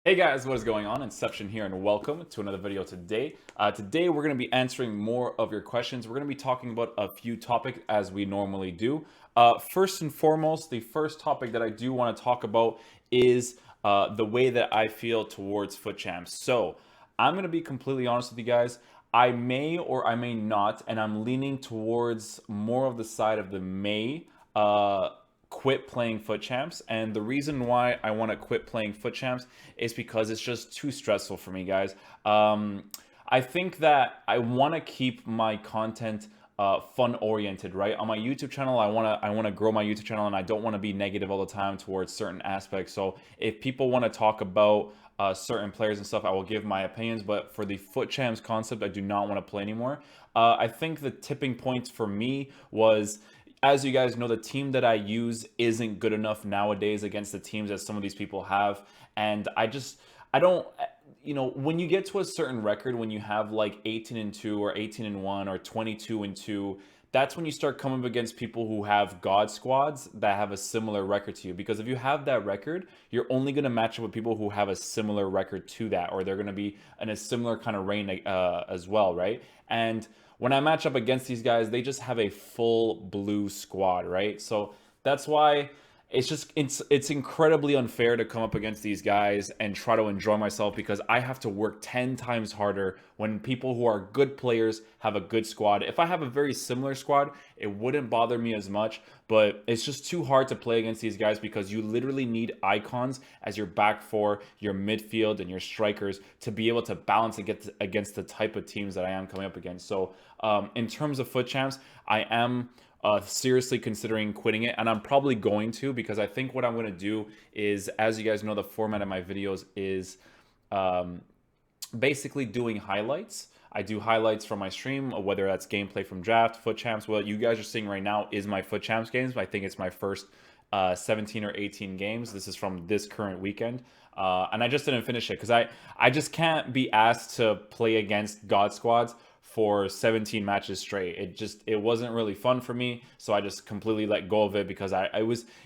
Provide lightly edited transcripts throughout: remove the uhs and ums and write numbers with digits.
Hey guys, what is going on? Inception here and welcome to another video today. Today we're going to be answering more of your questions. We're going to be talking about a few topics as we normally do. First and foremost, the first topic that I do want to talk about is the way that I feel towards Futchamps. So I'm going to be completely honest with you guys. I may or I may not, and I'm leaning towards more of the side of the may. Quit playing Futchamps, and the reason why I want to quit playing Futchamps is because it's just too stressful for me, guys. I think that I want to keep my content fun oriented, right? On my YouTube channel, I want to grow my YouTube channel, and I don't want to be negative all the time towards certain aspects. So if people want to talk about certain players and stuff, I will give my opinions. But for the Futchamps concept, I do not want to play anymore. I think the tipping point for me was, as you guys know, the team that I use isn't good enough nowadays against the teams that some of these people have. And I don't, when you get to a certain record, when you have like 18-2 or 18-1 or 22-2, that's when you start coming up against people who have God squads that have a similar record to you. Because if you have that record, you're only going to match up with people who have a similar record to that, or they're going to be in a similar kind of reign as well, right? And when I match up against these guys, they just have a full blue squad, right? So that's why it's incredibly unfair to come up against these guys and try to enjoy myself, because I have to work 10 times harder when people who are good players have a good squad. If I have a very similar squad, it wouldn't bother me as much, but it's just too hard to play against these guys because you literally need icons as your back four, your midfield, and your strikers to be able to balance against the type of teams that I am coming up against. So in terms of Futchamps, I am seriously considering quitting it, and I'm probably going to, because I think what I'm going to do is, as you guys know, the format of my videos is basically doing highlights. I do highlights from my stream, whether that's gameplay from draft, Futchamps. What you guys are seeing right now is my Futchamps games. I think it's my first 17 or 18 games. This is from this current weekend. And I just didn't finish it because I just can't be asked to play against God squads for 17 matches straight. It wasn't really fun for me, so I just completely let go of it, because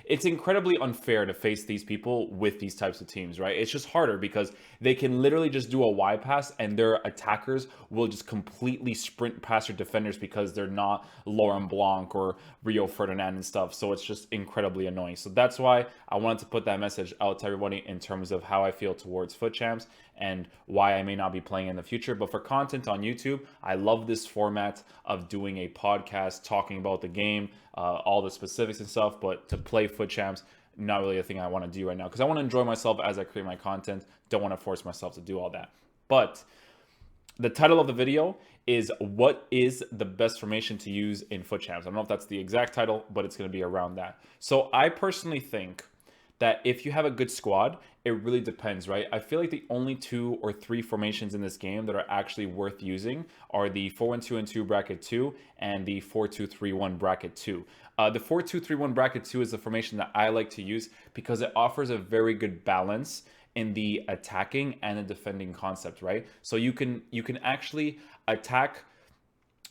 it's incredibly unfair to face these people with these types of teams, right? It's just harder because they can literally just do a Y pass and their attackers will just completely sprint past your defenders because they're not Laurent Blanc or Rio Ferdinand and stuff. So it's just incredibly annoying. So that's why I wanted to put that message out to everybody in terms of how I feel towards Futchamps and why I may not be playing in the future. But for content on YouTube, I love this format of doing a podcast talking about the game, all the specifics and stuff. But to play Futchamps, not really a thing I want to do right now, because I want to enjoy myself as I create my content. Don't want to force myself to do all that. But the title of the video is what is the best formation to use in Futchamps. I don't know if that's the exact title, but it's going to be around that. So I personally think that if you have a good squad, it really depends, right? I feel like the only 2 or 3 formations in this game that are actually worth using are the 4-1-2-2 bracket 2 and the 4-2-3-1 bracket 2. The 4-2-3-1 bracket 2 is the formation that I like to use because it offers a very good balance in the attacking and the defending concept, right? So you can actually attack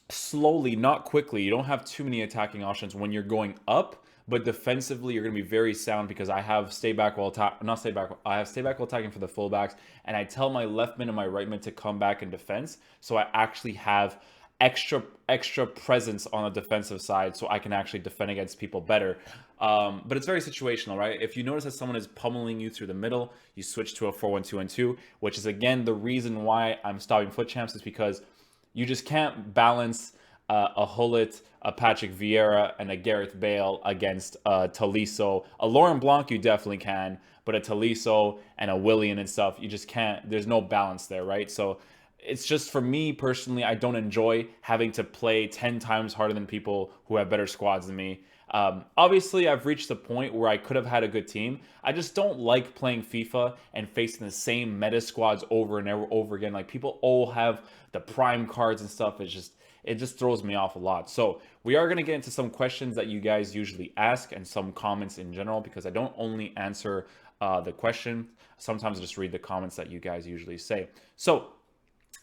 slowly, not quickly. You don't have too many attacking options when you're going up, but defensively you're going to be very sound, because I have stay back while I have stay back while attacking for the fullbacks, and I tell my left mid and my right mid to come back in defense, so I actually have extra presence on the defensive side, so I can actually defend against people better. But it's very situational, right? If you notice that someone is pummeling you through the middle, you switch to a 4-1-2-2, which is again the reason why I'm stopping Futchamps, is because you just can't balance a Hullet, a Patrick Vieira, and a Gareth Bale against Tolisso. A Laurent Blanc you definitely can, but a Tolisso and a Willian and stuff, you just can't. There's no balance there, right? So it's just, for me personally, I don't enjoy having to play 10 times harder than people who have better squads than me. Obviously, I've reached the point where I could have had a good team. I just don't like playing FIFA and facing the same meta squads over and over again. Like, people all have the prime cards and stuff. It just throws me off a lot. So we are going to get into some questions that you guys usually ask and some comments in general, because I don't only answer the question. Sometimes I just read the comments that you guys usually say. So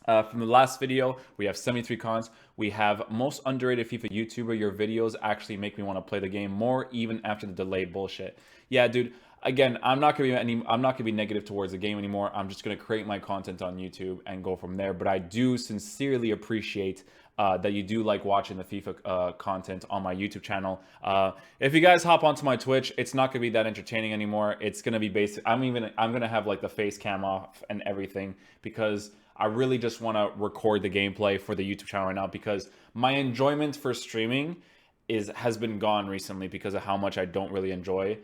from the last video, we have 73 comments. We have most underrated FIFA YouTuber. Your videos actually make me want to play the game more, even after the delayed bullshit. Yeah, dude. again, I'm not gonna be negative towards the game anymore. I'm just gonna create my content on YouTube and go from there. But I do sincerely appreciate that you do like watching the FIFA content on my YouTube channel. If you guys hop onto my Twitch, it's not gonna be that entertaining anymore. It's gonna be basic. I'm gonna have like the face cam off and everything because I really just want to record the gameplay for the YouTube channel right now because my enjoyment for streaming has been gone recently because of how much I don't really enjoy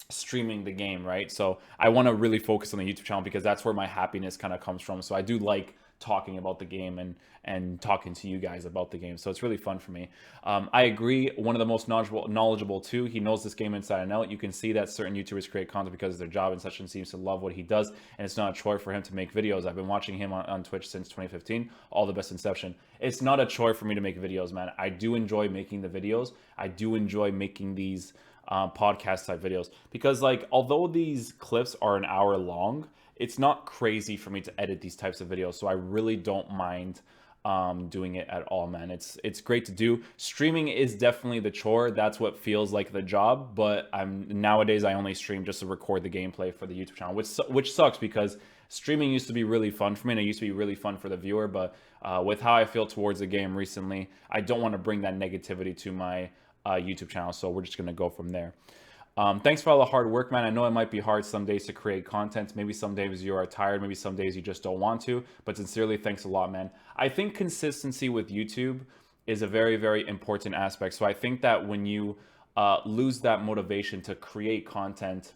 streaming the game, right? So I want to really focus on the YouTube channel because that's where my happiness kind of comes from. So I do like talking about the game and talking to you guys about the game. So it's really fun for me. I agree. One of the most knowledgeable too. He knows this game inside and out. You can see that certain YouTubers create content because of their job, and such and seems to love what he does. And it's not a chore for him to make videos. I've been watching him on Twitch since 2015. All the best, Inception. It's not a chore for me to make videos, man. I do enjoy making the videos. I do enjoy making these podcast type videos because, like, although these clips are an hour long, it's not crazy for me to edit these types of videos. So I really don't mind doing it at all, man. It's great to do. Streaming is definitely the chore. That's what feels like the job. But nowadays I only stream just to record the gameplay for the YouTube channel, which sucks because streaming used to be really fun for me and it used to be really fun for the viewer. But with how I feel towards the game recently, I don't want to bring that negativity to my YouTube channel. So we're just gonna go from there. Thanks for all the hard work, man. I know it might be hard some days to create content. Maybe some days you are tired. Maybe some days you just don't want to. But sincerely, thanks a lot, man. I think consistency with YouTube is a very, very important aspect. So I think that when you lose that motivation to create content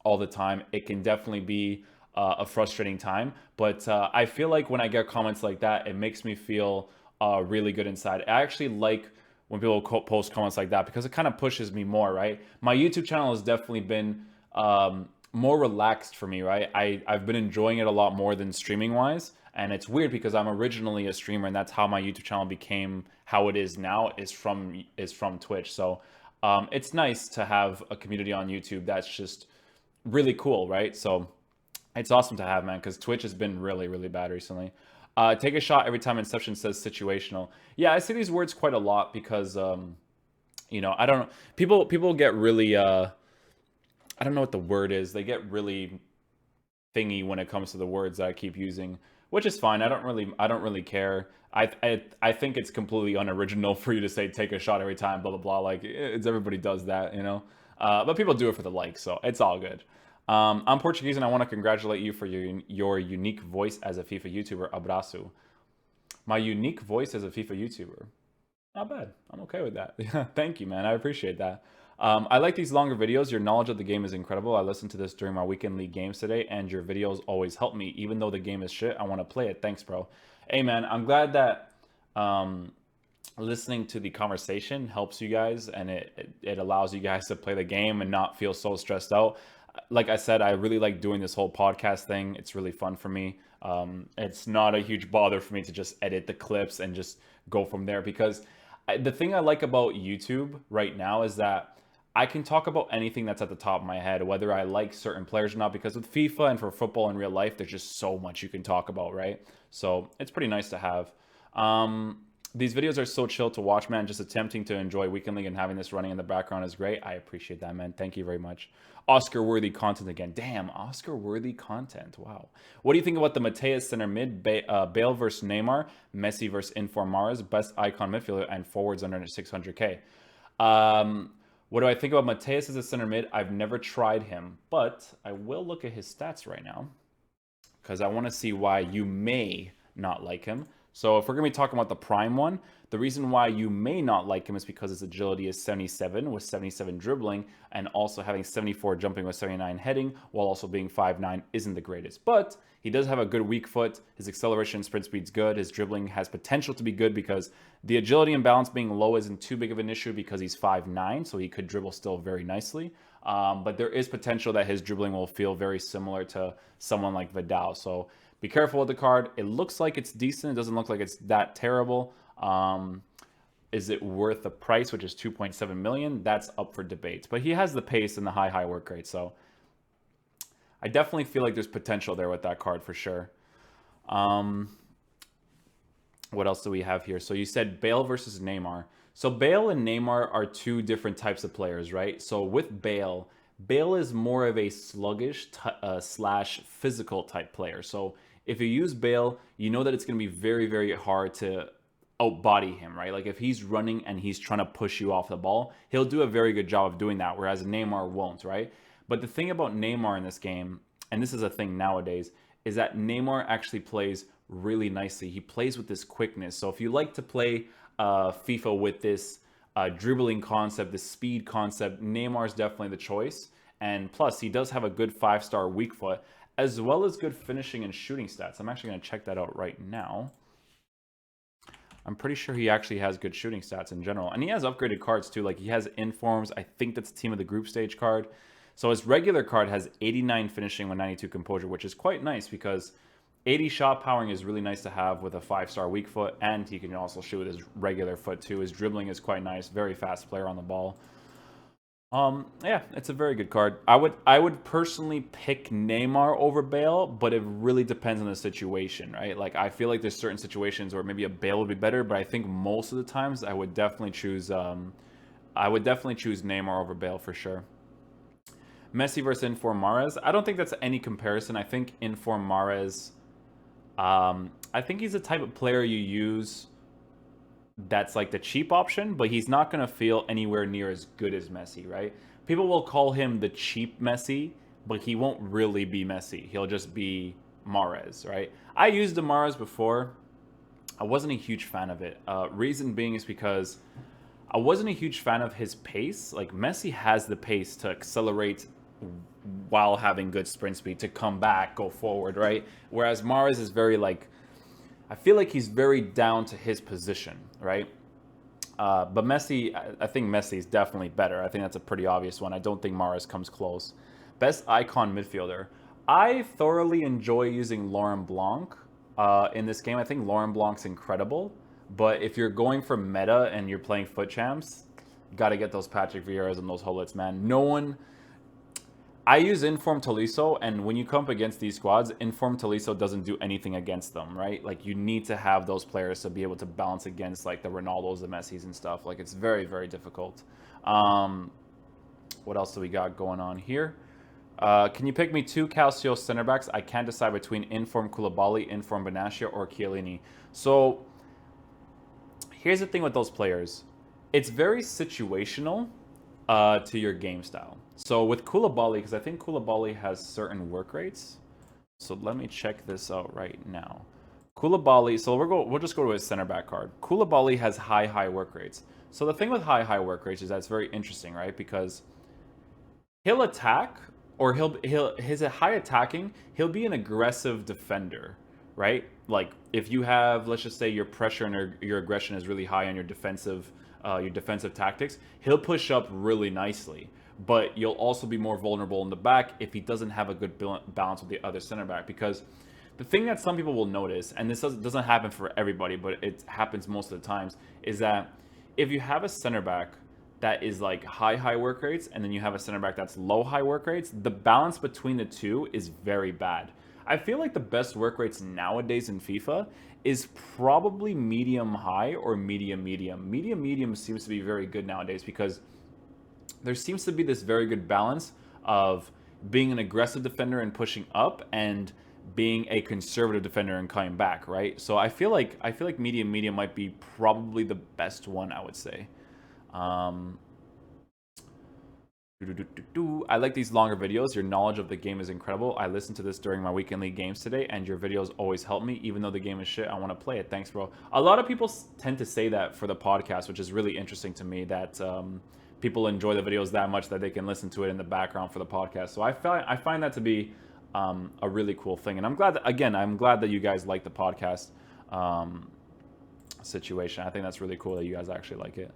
all the time, it can definitely be a frustrating time. But I feel like when I get comments like that, it makes me feel really good inside. I actually like when people post comments like that because it kind of pushes me more, right? My YouTube channel has definitely been more relaxed for me, right? I've been enjoying it a lot more than streaming wise. And it's weird because I'm originally a streamer and that's how my YouTube channel became how it is now, is from Twitch. So it's nice to have a community on YouTube that's just really cool, right? So it's awesome to have, man, because Twitch has been really, really bad recently. Take a shot every time Inception says situational. Yeah, I say these words quite a lot because, you know, I don't know. People get really, I don't know what the word is. They get really thingy when it comes to the words that I keep using, which is fine. I don't really care. I think it's completely unoriginal for you to say take a shot every time, blah blah blah. Like everybody does that, you know. But people do it for the likes, so it's all good. I'm Portuguese and I want to congratulate you for your unique voice as a FIFA YouTuber. Abraço. My unique voice as a FIFA YouTuber. Not bad. I'm okay with that. Thank you, man. I appreciate that. I like these longer videos. Your knowledge of the game is incredible. I listened to this during my weekend league games today, and your videos always help me. Even though the game is shit, I want to play it. Thanks, bro. Hey, man, I'm glad that listening to the conversation helps you guys, and it allows you guys to play the game and not feel so stressed out. Like I said, I really like doing this whole podcast thing. It's really fun for me. It's not a huge bother for me to just edit the clips and just go from there because the thing I like about YouTube right now is that I can talk about anything that's at the top of my head, whether I like certain players or not, because with FIFA and for football in real life, there's just so much you can talk about, right? So it's pretty nice to have. These videos are so chill to watch, man. Just attempting to enjoy Weekend League and having this running in the background is great. I appreciate that, man. Thank you very much. Oscar-worthy content again. Damn, Oscar-worthy content. Wow. What do you think about the Mateus center mid, Bale versus Neymar, Messi versus Inform Mars, best icon midfielder, and forwards under 600K? What do I think about Mateus as a center mid? I've never tried him, but I will look at his stats right now because I want to see why you may not like him. So if we're going to be talking about the prime one, the reason why you may not like him is because his agility is 77 with 77 dribbling and also having 74 jumping with 79 heading while also being 5'9" isn't the greatest. But he does have a good weak foot. His acceleration and sprint speed's good. His dribbling has potential to be good because the agility and balance being low isn't too big of an issue because he's 5'9", so he could dribble still very nicely. But there is potential that his dribbling will feel very similar to someone like Vidal. So be careful with the card. It looks like it's decent. It doesn't look like it's that terrible. Is it worth the price, which is 2.7 million? That's up for debate. But he has the pace and the high work rate. So I definitely feel like there's potential there with that card for sure. What else do we have here? So you said Bale versus Neymar. So Bale and Neymar are two different types of players, right? So with Bale, Bale is more of a sluggish slash physical type player. So if you use Bale, you know that it's going to be very, very hard to outbody him, right? Like if he's running and he's trying to push you off the ball, he'll do a very good job of doing that, whereas Neymar won't, right? But the thing about Neymar in this game, and this is a thing nowadays, is that Neymar actually plays really nicely. He plays with this quickness. So if you like to play FIFA with this dribbling concept, the speed concept, Neymar is definitely the choice. And plus, he does have a good 5-star weak foot, as well as good finishing and shooting stats. I'm actually going to check that out right now. I'm pretty sure he actually has good shooting stats in general. And he has upgraded cards too. Like he has informs. I think that's Team of the Group stage card. So his regular card has 89 finishing with 92 composure, which is quite nice because 80 shot powering is really nice to have with a 5-star weak foot, and he can also shoot with his regular foot too. His dribbling is quite nice, very fast player on the ball. Yeah, it's a very good card. I would personally pick Neymar over Bale, but it really depends on the situation, right? Like I feel like there's certain situations where maybe a Bale would be better, but I think most of the times I would definitely choose Neymar over Bale for sure. Messi versus Inform Mahrez. I don't think that's any comparison. I think Inform Mahrez, I think he's the type of player you use that's like the cheap option, but he's not going to feel anywhere near as good as Messi, right? People will call him the cheap Messi, but he won't really be Messi. He'll just be Mahrez, right? I used the Mahrez before. I wasn't a huge fan of it. Reason being is because I wasn't a huge fan of his pace. Like Messi has the pace to accelerate while having good sprint speed, to come back, go forward, right? Whereas Mahrez is very like, I feel like he's very down to his position, right? But Messi, I think Messi is definitely better. I think that's a pretty obvious one. I don't think Mahrez comes close. Best icon midfielder. I thoroughly enjoy using Laurent Blanc in this game. I think Laurent Blanc's incredible. But if you're going for meta and you're playing Futchamps, got to get those Patrick Vieiras and those Hollits, man. No one... I use Inform Tolisso, and when you come up against these squads, Inform Tolisso doesn't do anything against them, right? Like, you need to have those players to be able to balance against, like, the Ronaldos, the Messis, and stuff. Like, it's very, very difficult. What else do we got going on here? Can you pick me 2 Calcio center backs? I can't decide between Inform Koulibaly, Inform Benatia, or Chiellini. So, here's the thing with those players. It's very situational to your game style. So with Koulibaly, because I think Koulibaly has certain work rates. So let me check this out right now. Koulibaly, so we'll just go to his center back card. Koulibaly has high work rates. So the thing with high work rates is that's very interesting, right? Because he'll attack, or his high attacking, he'll be an aggressive defender, right? Like if you have, let's just say your pressure and your aggression is really high on your defensive tactics, he'll push up really nicely. But you'll also be more vulnerable in the back if he doesn't have a good balance with the other center back. Because the thing that some people will notice, and this doesn't happen for everybody, but it happens most of the times, is that if you have a center back that is like high work rates, and then you have a center back that's high work rates, the balance between the two is very bad. I feel like the best work rates nowadays in FIFA is probably medium-high or medium-medium. Medium-medium seems to be very good nowadays because there seems to be this very good balance of being an aggressive defender and pushing up, and being a conservative defender and coming back, right? So I feel like medium might be probably the best one, I would say. I like these longer videos. Your knowledge of the game is incredible. I listened to this during my weekend league games today, and your videos always help me. Even though the game is shit, I want to play it. Thanks, bro. A lot of people tend to say that for the podcast, which is really interesting to me, that people enjoy the videos that much that they can listen to it in the background for the podcast. So I find that to be a really cool thing. And I'm glad that you guys like the podcast situation. I think that's really cool that you guys actually like it.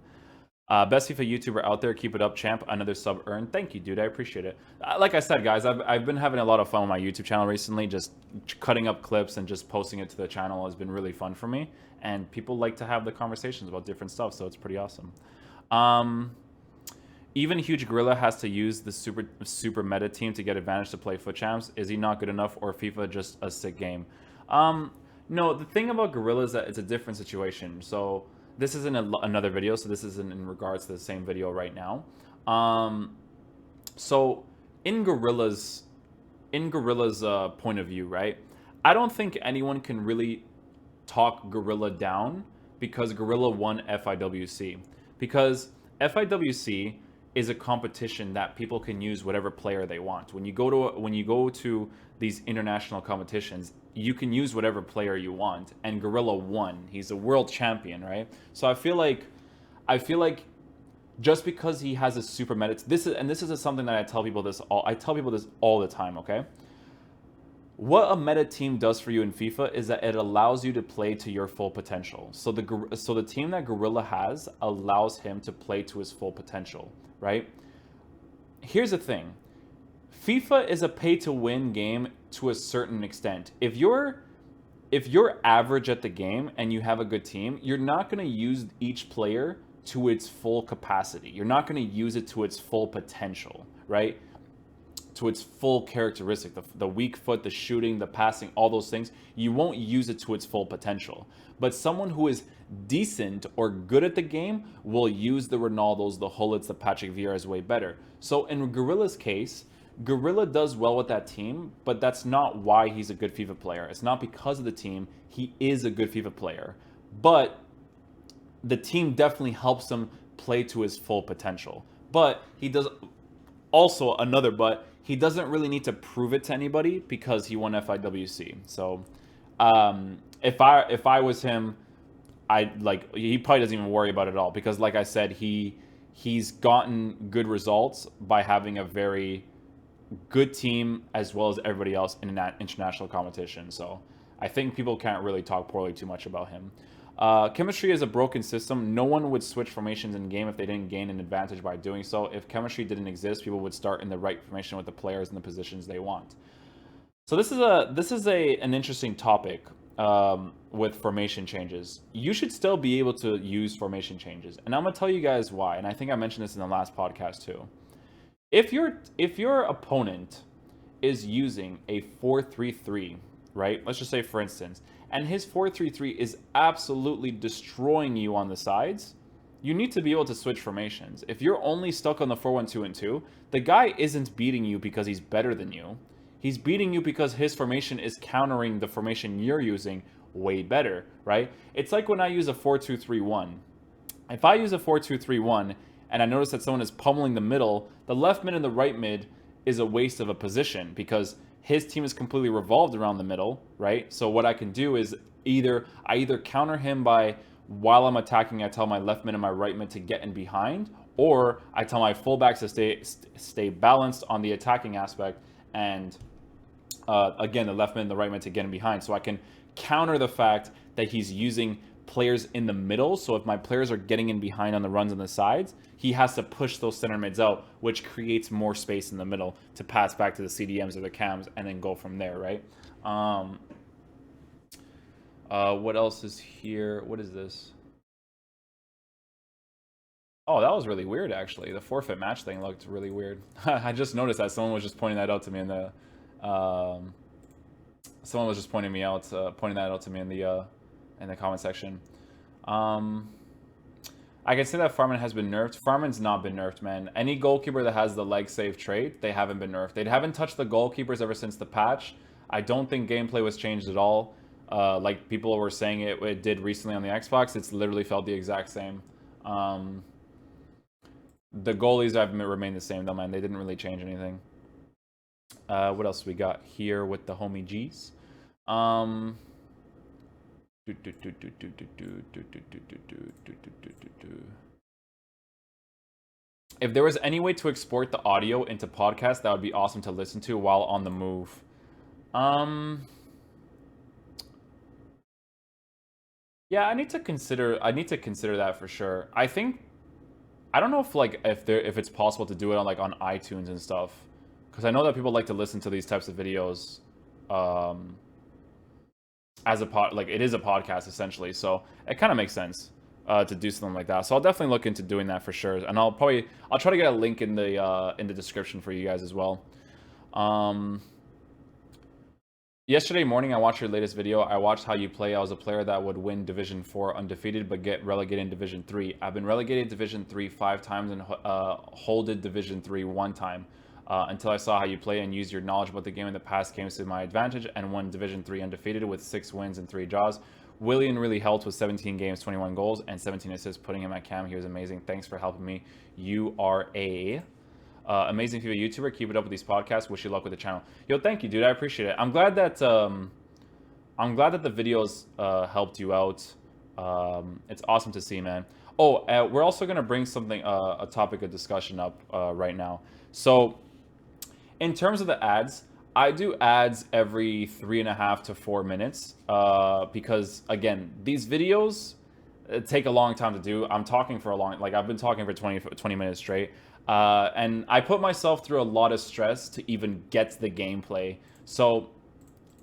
Best FIFA YouTuber out there. Keep it up, champ. Another sub earned. Thank you, dude. I appreciate it. Like I said, guys, I've been having a lot of fun with my YouTube channel recently. Just cutting up clips and just posting it to the channel has been really fun for me. And people like to have the conversations about different stuff, so it's pretty awesome. Even Huge Gorilla has to use the super meta team to get advantage to play Futchamps. Is he not good enough, or FIFA just a sick game? No, the thing about Gorilla is that it's a different situation. So this isn't another video, so this isn't in regards to the same video right now. So in Gorilla's point of view, right? I don't think anyone can really talk Gorilla down because Gorilla won FIWC. Because FIWC is a competition that people can use whatever player they want. When you go to these international competitions, you can use whatever player you want, and Gorilla won. He's a world champion, right? So I feel like just because he has a super meta, this is something that I tell people this all the time, okay? What a meta team does for you in FIFA is that it allows you to play to your full potential. So the team that Gorilla has allows him to play to his full potential, right? Here's the thing. FIFA is a pay to win game to a certain extent. If you're average at the game and you have a good team, you're not going to use each player to its full capacity. You're not going to use it to its full potential, right? To its full characteristic, the weak foot, the shooting, the passing, all those things, you won't use it to its full potential. But someone who is decent or good at the game will use the Ronaldos, the Hullets, the Patrick Vieira's way better. So in Gorilla's case, Gorilla does well with that team, but that's not why he's a good FIFA player. It's not because of the team. He is a good FIFA player. But the team definitely helps him play to his full potential. But he does also another but he doesn't really need to prove it to anybody because he won FIWC. So if I was him, he probably doesn't even worry about it at all because like I said, he's gotten good results by having a very good team as well as everybody else in that international competition. So I think people can't really talk poorly too much about him. Chemistry is a broken system. No one would switch formations in game if they didn't gain an advantage by doing so. If chemistry didn't exist, people would start in the right formation with the players in the positions they want. So this is an interesting topic with formation changes. You should still be able to use formation changes, and I'm gonna tell you guys why. And I think I mentioned this in the last podcast too. If your opponent is using a 4-3-3, right? Let's just say for instance, and his 4-3-3 is absolutely destroying you on the sides, you need to be able to switch formations. If you're only stuck on the 4-1-2-2, the guy isn't beating you because he's better than you. He's beating you because his formation is countering the formation you're using way better, right? It's like when I use a 4-2-3-1. If I use a 4-2-3-1 and I notice that someone is pummeling the middle, the left mid and the right mid is a waste of a position because his team is completely revolved around the middle, right? So what I can do is I either counter him by, while I'm attacking, I tell my left mid and my right mid to get in behind, or I tell my fullbacks to stay balanced on the attacking aspect, and again, the left mid and the right mid to get in behind. So I can counter the fact that he's using players in the middle. So if my players are getting in behind on the runs on the sides, he has to push those center mids out, which creates more space in the middle to pass back to the CDMs or the cams and then go from there, right? What else is here? What is this? Oh, that was really weird, actually. The forfeit match thing looked really weird. I just noticed that someone was just pointing that out to me in the... someone was just pointing that out to me in the comment section. I can say that Farman has been nerfed. Farman's not been nerfed, man. Any goalkeeper that has the leg save trait, they haven't been nerfed. They haven't touched the goalkeepers ever since the patch. I don't think gameplay was changed at all. Like people were saying it did recently on the Xbox. It's literally felt the exact same. The goalies have remained the same though, man. They didn't really change anything. What else we got here with the homie G's? If there was any way to export the audio into podcast, that would be awesome to listen to while on the move. Yeah, I need to consider that for sure. I don't know if it's possible to do it on iTunes and stuff, because I know that people like to listen to these types of videos as it is a podcast essentially, so it kind of makes sense to do something like that. So I'll definitely look into doing that for sure, and I'll try to get a link in the description for you guys as well. Yesterday morning, I watched your latest video. I watched how you play. I was a player that would win Division 4 undefeated, but get relegated in Division 3. I've been relegated Division 3 5 times and holded Division 3 1 time. until I saw how you play and used your knowledge about the game in the past games to my advantage and won Division 3 undefeated with 6 wins and 3 draws. Willian really helped with 17 games, 21 goals, and 17 assists, putting him at cam. He was amazing. Thanks for helping me. You are a amazing FIFA YouTuber. Keep it up with these podcasts. Wish you luck with the channel. Yo, thank you, dude. I appreciate it. I'm glad that the videos helped you out. It's awesome to see, man. Oh, we're also gonna bring something, a topic of discussion up right now. So, in terms of the ads, I do ads every 3.5 to 4 minutes because, again, these videos take a long time to do. I'm talking for a long, like I've been talking for 20 minutes straight. And I put myself through a lot of stress to even get the gameplay. So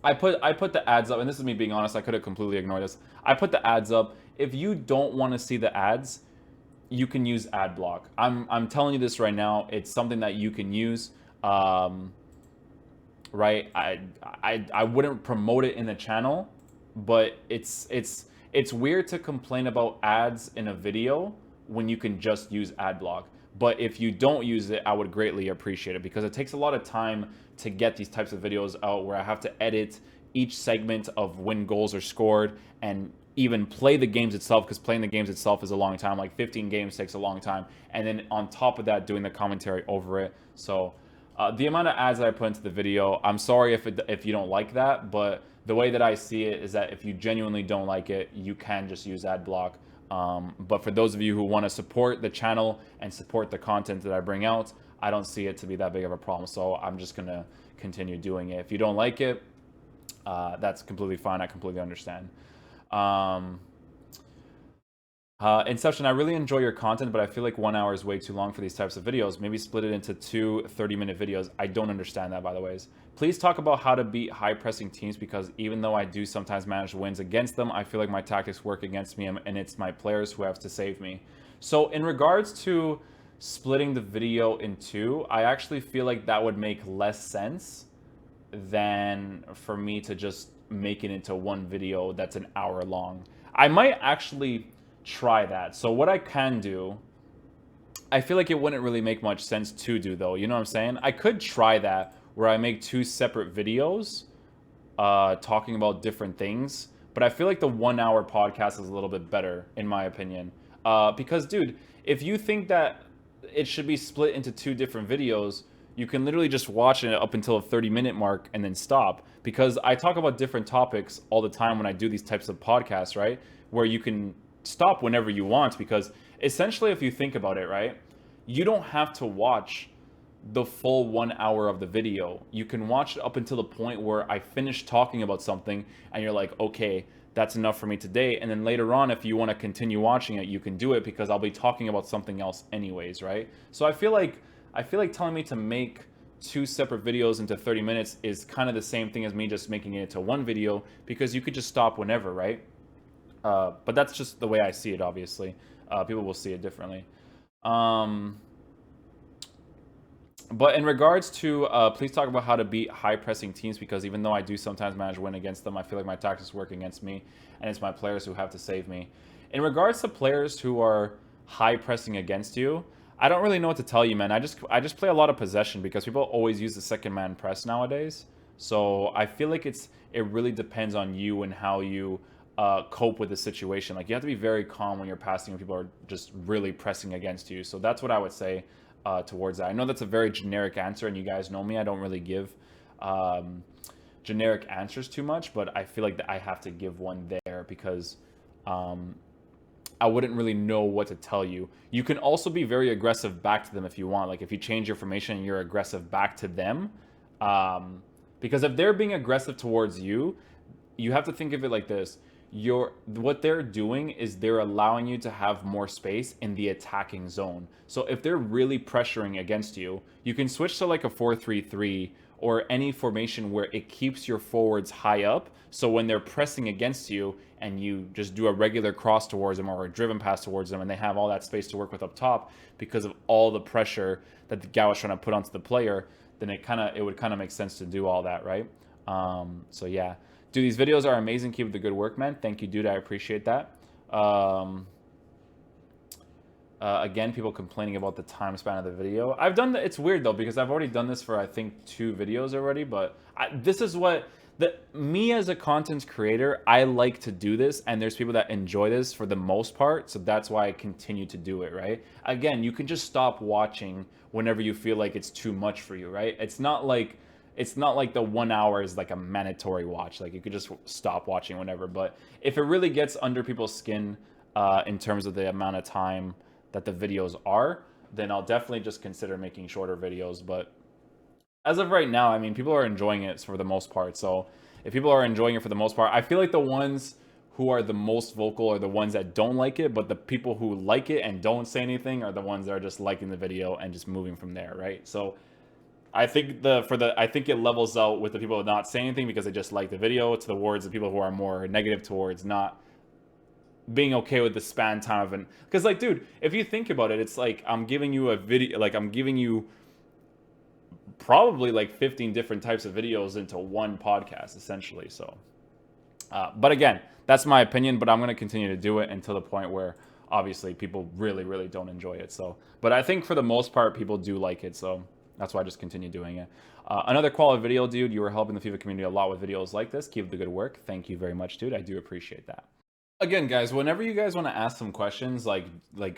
I put the ads up, and this is me being honest, I could have completely ignored this. I put the ads up. If you don't want to see the ads, you can use ad block. I'm telling you this right now. It's something that you can use. Right? I wouldn't promote it in the channel, but it's weird to complain about ads in a video when you can just use ad block. But if you don't use it, I would greatly appreciate it because it takes a lot of time to get these types of videos out where I have to edit each segment of when goals are scored and even play the games itself, because playing the games itself is a long time. Like 15 games takes a long time. And then on top of that, doing the commentary over it. So the amount of ads that I put into the video, I'm sorry if you don't like that, but the way that I see it is that if you genuinely don't like it, you can just use ad block. But for those of you who want to support the channel and support the content that I bring out, I don't see it to be that big of a problem. So I'm just going to continue doing it. If you don't like it, that's completely fine. I completely understand. Inception, I really enjoy your content, but I feel like 1 hour is way too long for these types of videos. Maybe split it into 2 30-minute videos. I don't understand that, by the way. Please talk about how to beat high-pressing teams, because even though I do sometimes manage wins against them, I feel like my tactics work against me, and it's my players who have to save me. So in regards to splitting the video in 2, I actually feel like that would make less sense than for me to just make it into one video that's an hour long. I might actually try that. So what I can do, I feel like it wouldn't really make much sense to do though, you know what I'm saying? I could try that where I make 2 separate videos talking about different things, but I feel like the 1 hour podcast is a little bit better in my opinion. Because dude, if you think that it should be split into 2 different videos, you can literally just watch it up until a 30-minute mark and then stop. Because I talk about different topics all the time when I do these types of podcasts, right? Where you can stop whenever you want, because essentially if you think about it, right, you don't have to watch the full 1 hour of the video. You can watch it up until the point where I finish talking about something and you're like, okay, that's enough for me today. And then later on, if you want to continue watching it, you can do it because I'll be talking about something else anyways, right? So I feel like telling me to make 2 separate videos into 30 minutes is kind of the same thing as me just making it into one video, because you could just stop whenever, right? But that's just the way I see it, obviously. People will see it differently. But in regards to, please talk about how to beat high-pressing teams, because even though I do sometimes manage to win against them, I feel like my tactics work against me, and it's my players who have to save me. In regards to players who are high-pressing against you, I don't really know what to tell you, man. I just play a lot of possession because people always use the second-man press nowadays. So I feel like it really depends on you and how you cope with the situation. Like, you have to be very calm when you're passing and people are just really pressing against you. So that's what I would say towards that. I know that's a very generic answer, and you guys know me. I don't really give generic answers too much, but I feel like that I have to give one there because I wouldn't really know what to tell you. You can also be very aggressive back to them if you want. Like, if you change your formation and you're aggressive back to them, because if they're being aggressive towards you, you have to think of it like this. What they're doing is they're allowing you to have more space in the attacking zone. So if they're really pressuring against you, you can switch to like a 4-3-3 or any formation where it keeps your forwards high up. So when they're pressing against you and you just do a regular cross towards them or a driven pass towards them, and they have all that space to work with up top because of all the pressure that the guy was trying to put onto the player, then it would kind of make sense to do all that, right? So yeah. Dude, these videos are amazing. Keep up the good work, man. Thank you, dude. I appreciate that. Again, people complaining about the time span of the video. I've done it's weird though because I've already done this for I think 2 videos already. But this is what me as a content creator, I like to do this, and there's people that enjoy this for the most part. So that's why I continue to do it. Right? Again, you can just stop watching whenever you feel like it's too much for you. Right? It's not like the 1 hour is like a mandatory watch. Like you could just stop watching whenever. But if it really gets under people's skin in terms of the amount of time that the videos are, then I'll definitely just consider making shorter videos. But as of right now, I mean, people are enjoying it for the most part. So if people are enjoying it for the most part, I feel like the ones who are the most vocal are the ones that don't like it, but the people who like it and don't say anything are the ones that are just liking the video and just moving from there, right? So I think I think it levels out with the people not saying anything because they just like the video towards the people who are more negative towards not being okay with the span time of an, because like, dude, if you think about it, it's like I'm giving you a video, like I'm giving you probably like 15 different types of videos into one podcast essentially. So but again, that's my opinion, but I'm going to continue to do it until the point where obviously people really don't enjoy it. So but I think for the most part people do like it, so that's why I just continue doing it. Another quality video, dude. You are helping the FIFA community a lot with videos like this. Keep up the good work. Thank you very much, dude. I do appreciate that. Again, guys, whenever you guys want to ask some questions, like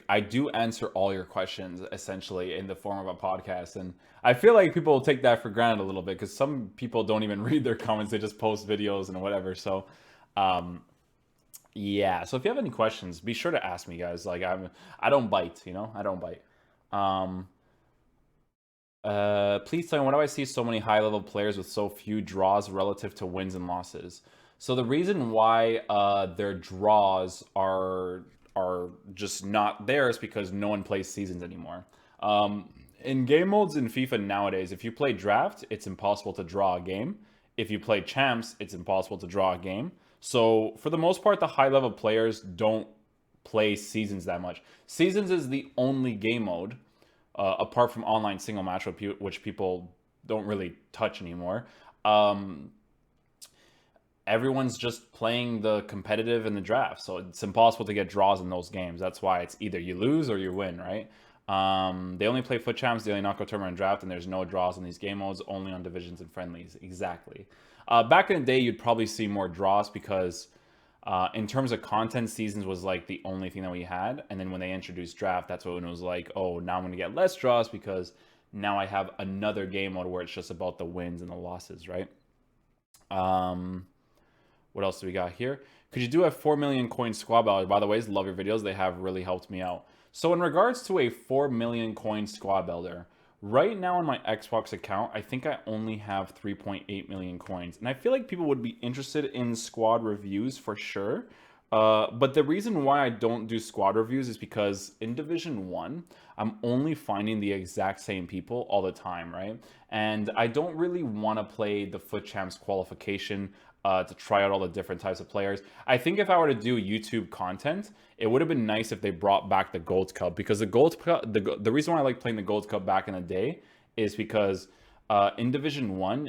I do answer all your questions essentially in the form of a podcast, and I feel like people will take that for granted a little bit because some people don't even read their comments; they just post videos and whatever. So, yeah. So if you have any questions, be sure to ask me, guys. Like I don't bite, I don't bite. Um, Please tell me, why do I see so many high-level players with so few draws relative to wins and losses? So the reason why their draws are just not there is because no one plays seasons anymore. In game modes in FIFA nowadays, if you play draft, it's impossible to draw a game. If you play champs, it's impossible to draw a game. So for the most part, the high-level players don't play seasons that much. Seasons is the only game mode apart from online single match, which people don't really touch anymore. Everyone's just playing the competitive and the draft, so it's impossible to get draws in those games. That's why it's either you lose or you win, right? They only play Futchamps, daily knockout tournament, and draft, and there's no draws in these game modes, only on divisions and friendlies. Exactly. Back in the day, you'd probably see more draws because in terms of content, seasons was like the only thing that we had. And then when they introduced draft, that's when it was like, oh, now I'm going to get less draws because now I have another game mode where it's just about the wins and the losses, right? What else do we got here? Could you do a 4 million coin squad builder? By the way, love your videos. They have really helped me out. So in regards to a 4 million coin squad builder, right now on my Xbox account, I think I only have 3.8 million coins. And I feel like people would be interested in squad reviews for sure. But the reason why I don't do squad reviews is because in Division 1, I'm only finding the exact same people all the time, right? And I don't really want to play the Futchamps qualification to try out all the different types of players. I think if I were to do YouTube content, it would have been nice if they brought back the Gold Cup, because the Gold Cup, the reason why I like playing the Gold Cup back in the day is because in Division 1,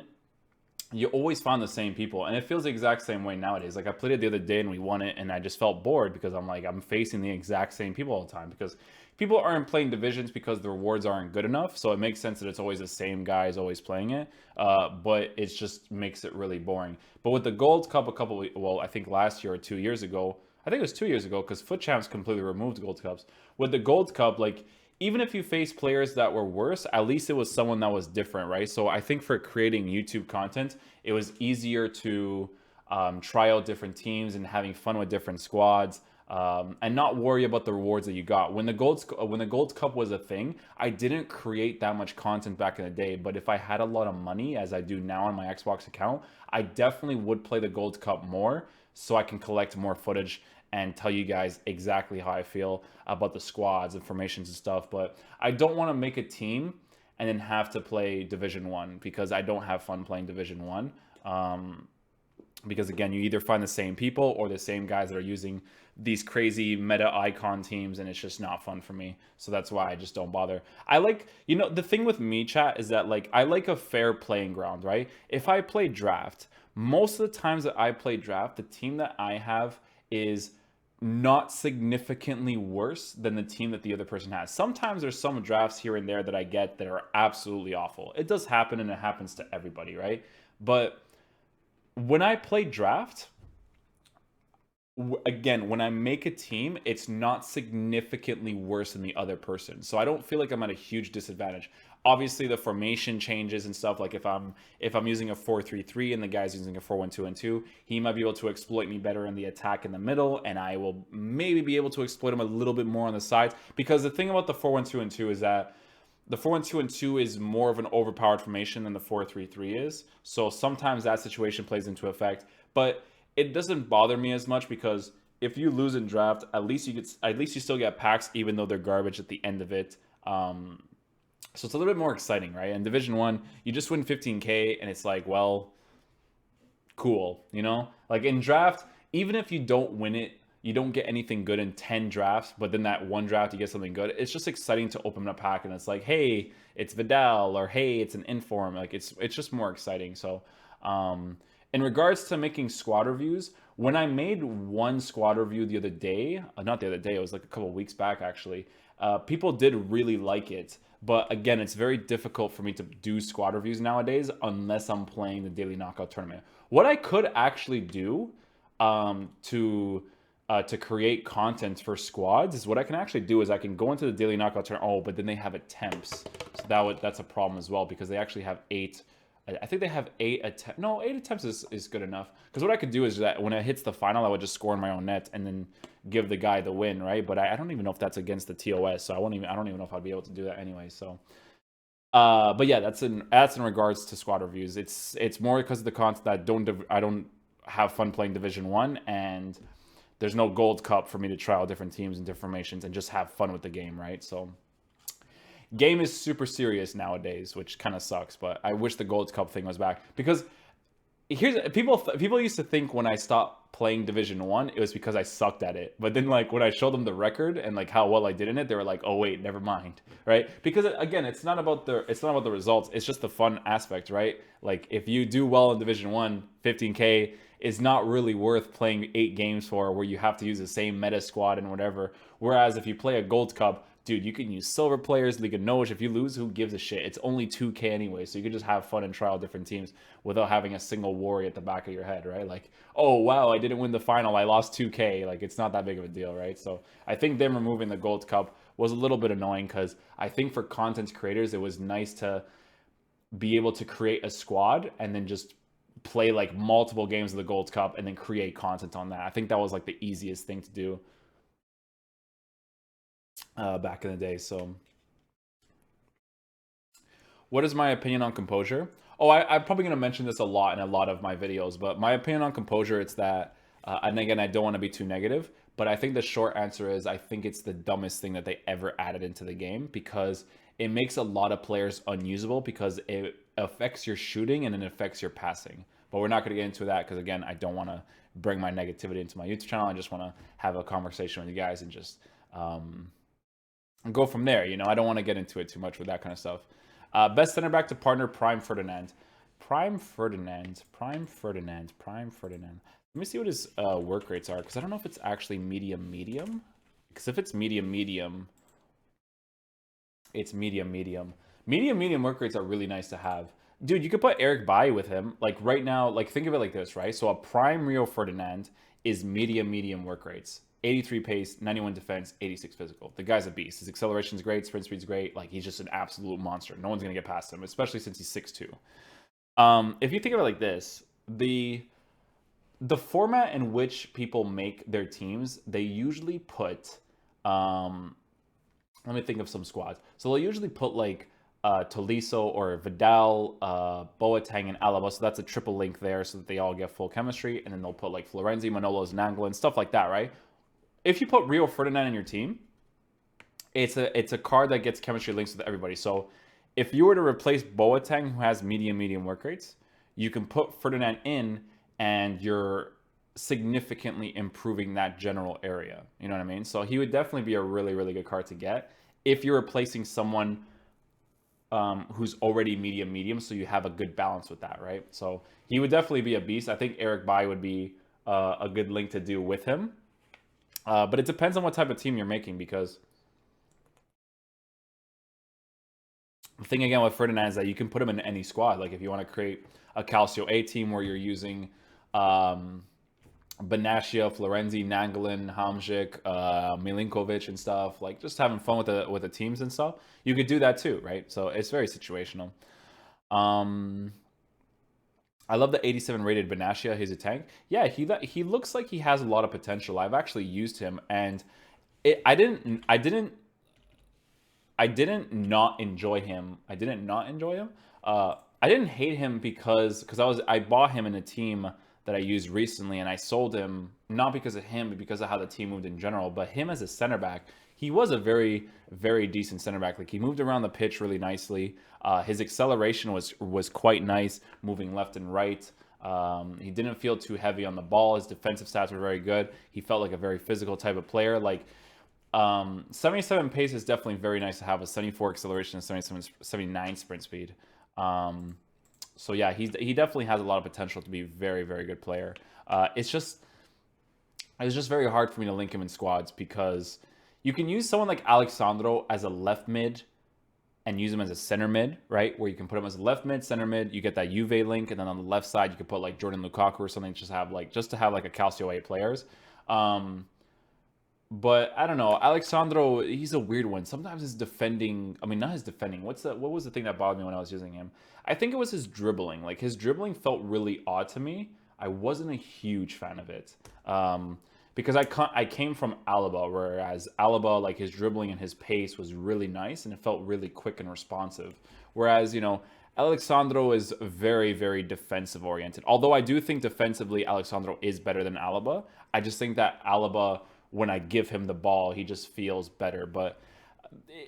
you always found the same people, and it feels the exact same way nowadays. Like I played it the other day and we won it, and I just felt bored because I'm facing the exact same people all the time, because people aren't playing divisions because the rewards aren't good enough. So it makes sense that it's always the same guys always playing it, but it just makes it really boring. But with the Gold Cup I think last year or 2 years ago, I think it was 2 years ago, because Futchamps completely removed Gold Cups. With the Gold Cup, like, even if you face players that were worse, at least it was someone that was different, right? So I think for creating YouTube content, it was easier to try out different teams and having fun with different squads, and not worry about the rewards that you got. When the Gold Cup was a thing, I didn't create that much content back in the day, but if I had a lot of money, as I do now on my Xbox account, I definitely would play the Gold Cup more so I can collect more footage and tell you guys exactly how I feel about the squads and formations and stuff. But I don't want to make a team and then have to play Division 1, because I don't have fun playing Division 1. Because again, you either find the same people or the same guys that are using these crazy meta icon teams, and it's just not fun for me. So that's why I just don't bother. I like, the thing with me, chat, is that like I like a fair playing ground, right? If I play draft, most of the times that I play draft, the team that I have is not significantly worse than the team that the other person has. Sometimes there's some drafts here and there that I get that are absolutely awful. It does happen, and it happens to everybody, right? But when I play draft, again, when I make a team, it's not significantly worse than the other person. So I don't feel like I'm at a huge disadvantage. Obviously, the formation changes and stuff. Like if I'm using a 4-3-3 and the guy's using a 4-1-2-2, he might be able to exploit me better in the attack in the middle, and I will maybe be able to exploit him a little bit more on the sides. Because the thing about the 4-1-2-2 is that the 4-1-2-2 is more of an overpowered formation than the 4-3-3 is. So sometimes that situation plays into effect. But it doesn't bother me as much because if you lose in draft, at least you still get packs, even though they're garbage at the end of it. So it's a little bit more exciting, right? In Division One, you just win 15K, and it's like, well, cool, you know? Like in draft, even if you don't win it, you don't get anything good in 10 drafts, but then that one draft you get something good. It's just exciting to open a pack, and it's like, hey, it's Vidal, or hey, it's an Inform. Like it's just more exciting. So in regards to making squad reviews, when I made one squad review the other day, not the other day, it was like a couple weeks back actually, people did really like it. But again, it's very difficult for me to do squad reviews nowadays unless I'm playing the daily knockout tournament. What I could actually do to create content for squads is what I can actually do is I can go into the daily knockout tournament. Oh, but then they have attempts, so that's a problem as well because they actually have 8. I think they have 8 attempts. No, 8 attempts is good enough. Because what I could do is that when it hits the final, I would just score in my own net and then give the guy the win, right? But I don't even know if that's against the TOS, so I don't even know if I'd be able to do that anyway. So, but yeah, that's in regards to squad reviews. It's more because of the content that I don't have fun playing Division 1, and there's no Gold Cup for me to try out different teams and different formations and just have fun with the game, right? So. Game is super serious nowadays, which kind of sucks, but I wish the Gold Cup thing was back because people used to think when I stopped playing Division 1, it was because I sucked at it. But then like when I showed them the record and like how well I did in it, they were like, "Oh wait, never mind." Right? Because again, it's not about the results, it's just the fun aspect, right? Like if you do well in Division 1, 15K is not really worth playing 8 games for where you have to use the same meta squad and whatever. Whereas if you play a Gold Cup, dude, you can use silver players, League of Noge. If you lose, who gives a shit? It's only 2K anyway, so you can just have fun and try out different teams without having a single worry at the back of your head, right? Like, oh, wow, I didn't win the final. I lost 2K. Like, it's not that big of a deal, right? So I think them removing the Gold Cup was a little bit annoying because I think for content creators, it was nice to be able to create a squad and then just play like multiple games of the Gold Cup and then create content on that. I think that was like the easiest thing to do back in the day. So what is my opinion on Composure? Oh, I'm probably going to mention this a lot in a lot of my videos, but my opinion on Composure, it's that, and again, I don't want to be too negative, but I think the short answer is I think it's the dumbest thing that they ever added into the game because it makes a lot of players unusable because it affects your shooting and it affects your passing. But we're not going to get into that because, again, I don't want to bring my negativity into my YouTube channel. I just want to have a conversation with you guys and just go from there. You know, I don't want to get into it too much with that kind of stuff. Best center back to partner, Prime Ferdinand. Prime Ferdinand. Let me see what his work rates are, because I don't know if it's actually medium. Because if it's medium, it's medium. Medium work rates are really nice to have. Dude, you could put Eric Bailly with him. Like right now, like think of it like this, right? So a prime Rio Ferdinand is medium work rates. 83 pace, 91 defense, 86 physical. The guy's a beast. His acceleration's great, sprint speed's great. Like he's just an absolute monster. No one's gonna get past him, especially since he's 6'2". If you think of it like this, the format in which people make their teams, they usually put let me think of some squads. So they'll usually put like Tolisso or Vidal, Boateng, and Alaba. So that's a triple link there so that they all get full chemistry. And then they'll put like Florenzi, Manolos, Nangolan, stuff like that, right? If you put Rio Ferdinand in your team, it's a card that gets chemistry links with everybody. So if you were to replace Boateng, who has medium work rates, you can put Ferdinand in and you're significantly improving that general area. You know what I mean? So he would definitely be a really good card to get if you're replacing someone who's already medium, so you have a good balance with that, right? So he would definitely be a beast. I think Eric Bailly would be a good link to do with him. But it depends on what type of team you're making, because the thing again with Ferdinand is that you can put him in any squad. Like if you want to create a Calcio A team where you're using um, Benatia, Florenzi, Nangelin, Hamzik, Milinkovic and stuff, like just having fun with the teams and stuff, you could do that too, right? So it's very situational. Um, I love the 87 rated Benatia. He's a tank. Yeah, he looks like he has a lot of potential. I've actually used him, and I didn't not enjoy him. I didn't not enjoy him. I didn't hate him because I bought him in a team that I used recently, and I sold him not because of him, but because of how the team moved in general. But him as a center back, he was a very decent center back. Like he moved around the pitch really nicely. His acceleration was quite nice, moving left and right. He didn't feel too heavy on the ball. His defensive stats were very good. He felt like a very physical type of player. Like 77 pace is definitely very nice to have. A 74 acceleration and 79 sprint speed. So yeah, he definitely has a lot of potential to be a very good player. It's just very hard for me to link him in squads because you can use someone like Alexandro as a left mid and use him as a center mid, right? Where you can put him as a left mid, center mid. You get that Juve link, and then on the left side you could put like Jordan Lukaku or something. Just to have like a Calcio A players. But I don't know. Alexandro, he's a weird one. Sometimes his defending, I mean, not his defending. What was the thing that bothered me when I was using him? I think it was his dribbling. Like his dribbling felt really odd to me. I wasn't a huge fan of it. Because I came from Alaba, whereas Alaba, like his dribbling and his pace was really nice and it felt really quick and responsive. Whereas, Alexandro is very defensive oriented. Although I do think defensively Alexandro is better than Alaba. I just think that Alaba, when I give him the ball, he just feels better. But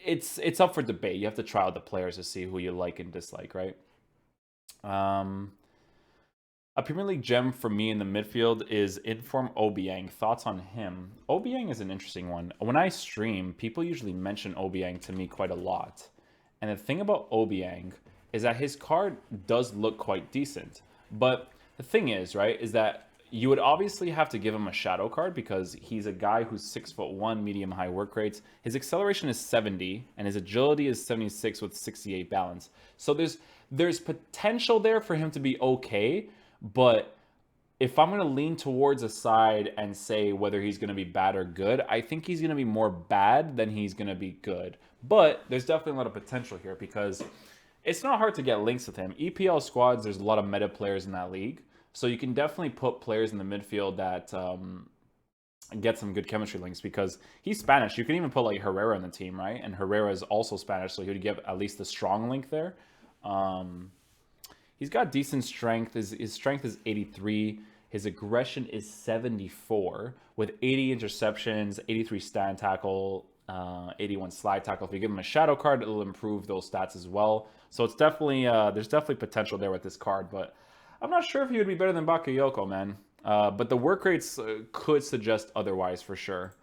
it's up for debate. You have to try out the players to see who you like and dislike, right? A Premier League gem for me in the midfield is Inform Obiang. Thoughts on him? Obiang is an interesting one. When I stream, people usually mention Obiang to me quite a lot. And the thing about Obiang is that his card does look quite decent. But the thing is, right, is that you would obviously have to give him a shadow card because he's a guy who's 6'1", medium high work rates. His acceleration is 70 and his agility is 76 with 68 balance. So there's potential there for him to be okay, but if I'm going to lean towards a side and say whether he's going to be bad or good, I think he's going to be more bad than he's going to be good. But there's definitely a lot of potential here because it's not hard to get links with him. EPL squads, there's a lot of meta players in that league. So you can definitely put players in the midfield that get some good chemistry links because he's Spanish. You can even put like Herrera in the team, right? And Herrera is also Spanish, so he would give at least a strong link there. He's got decent strength. His strength is 83. His aggression is 74 with 80 interceptions, 83 stand tackle, 81 slide tackle. If you give him a shadow card, it'll improve those stats as well. So it's definitely there's definitely potential there with this card, but I'm not sure if he would be better than Bakayoko, man. But the work rates could suggest otherwise for sure.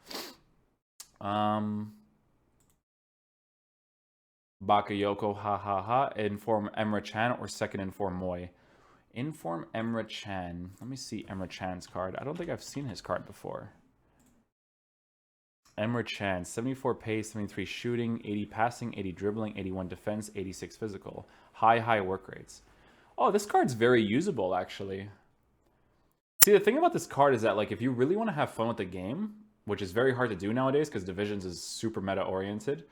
Bakayoko, ha. Inform Emre Can or second Inform Moy? Inform Emre Can. Let me see Emre Can's card. I don't think I've seen his card before. Emre Can, 74 pace, 73 shooting, 80 passing, 80 dribbling, 81 defense, 86 physical. High work rates. Oh, this card's very usable, actually. See, the thing about this card is that, like, if you really want to have fun with the game, which is very hard to do nowadays because Divisions is super meta-oriented,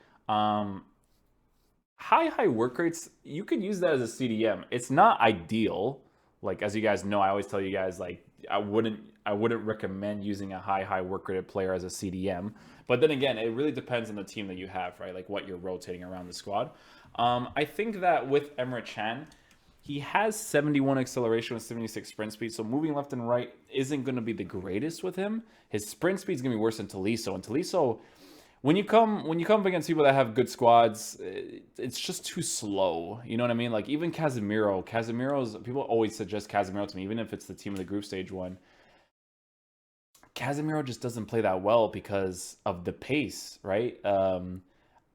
high work rates, you could use that as a CDM. It's not ideal. Like, as you guys know, I always tell you guys, like, I wouldn't recommend using a high work rated player as a CDM. But then again, it really depends on the team that you have, right? Like, what you're rotating around the squad. I think that with Emre Can, he has 71 acceleration with 76 sprint speed, so moving left and right isn't going to be the greatest with him. His sprint speed is going to be worse than Tolisso. And Tolisso, when you come up against people that have good squads, it's just too slow. You know what I mean? Like even Casemiro's, people always suggest Casemiro to me, even if it's the team of the group stage one. Casemiro just doesn't play that well because of the pace, right?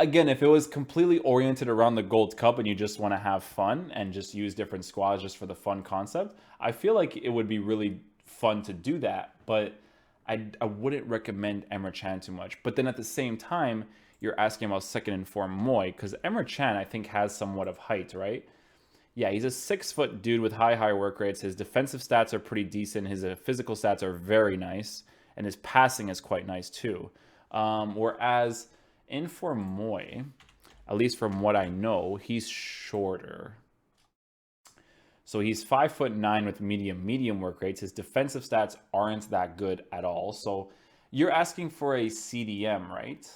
Again, if it was completely oriented around the Gold Cup and you just want to have fun and just use different squads just for the fun concept, I feel like it would be really fun to do that. But I wouldn't recommend Emre Can too much. But then at the same time, you're asking about second in form Moy, because Emre Can, I think, has somewhat of height, right? Yeah, he's a 6 foot dude with high work rates. His defensive stats are pretty decent. His physical stats are very nice, and his passing is quite nice too. Whereas in for Moy, at least from what I know, he's shorter. So he's 5'9" with medium work rates. His defensive stats aren't that good at all. So you're asking for a CDM, right?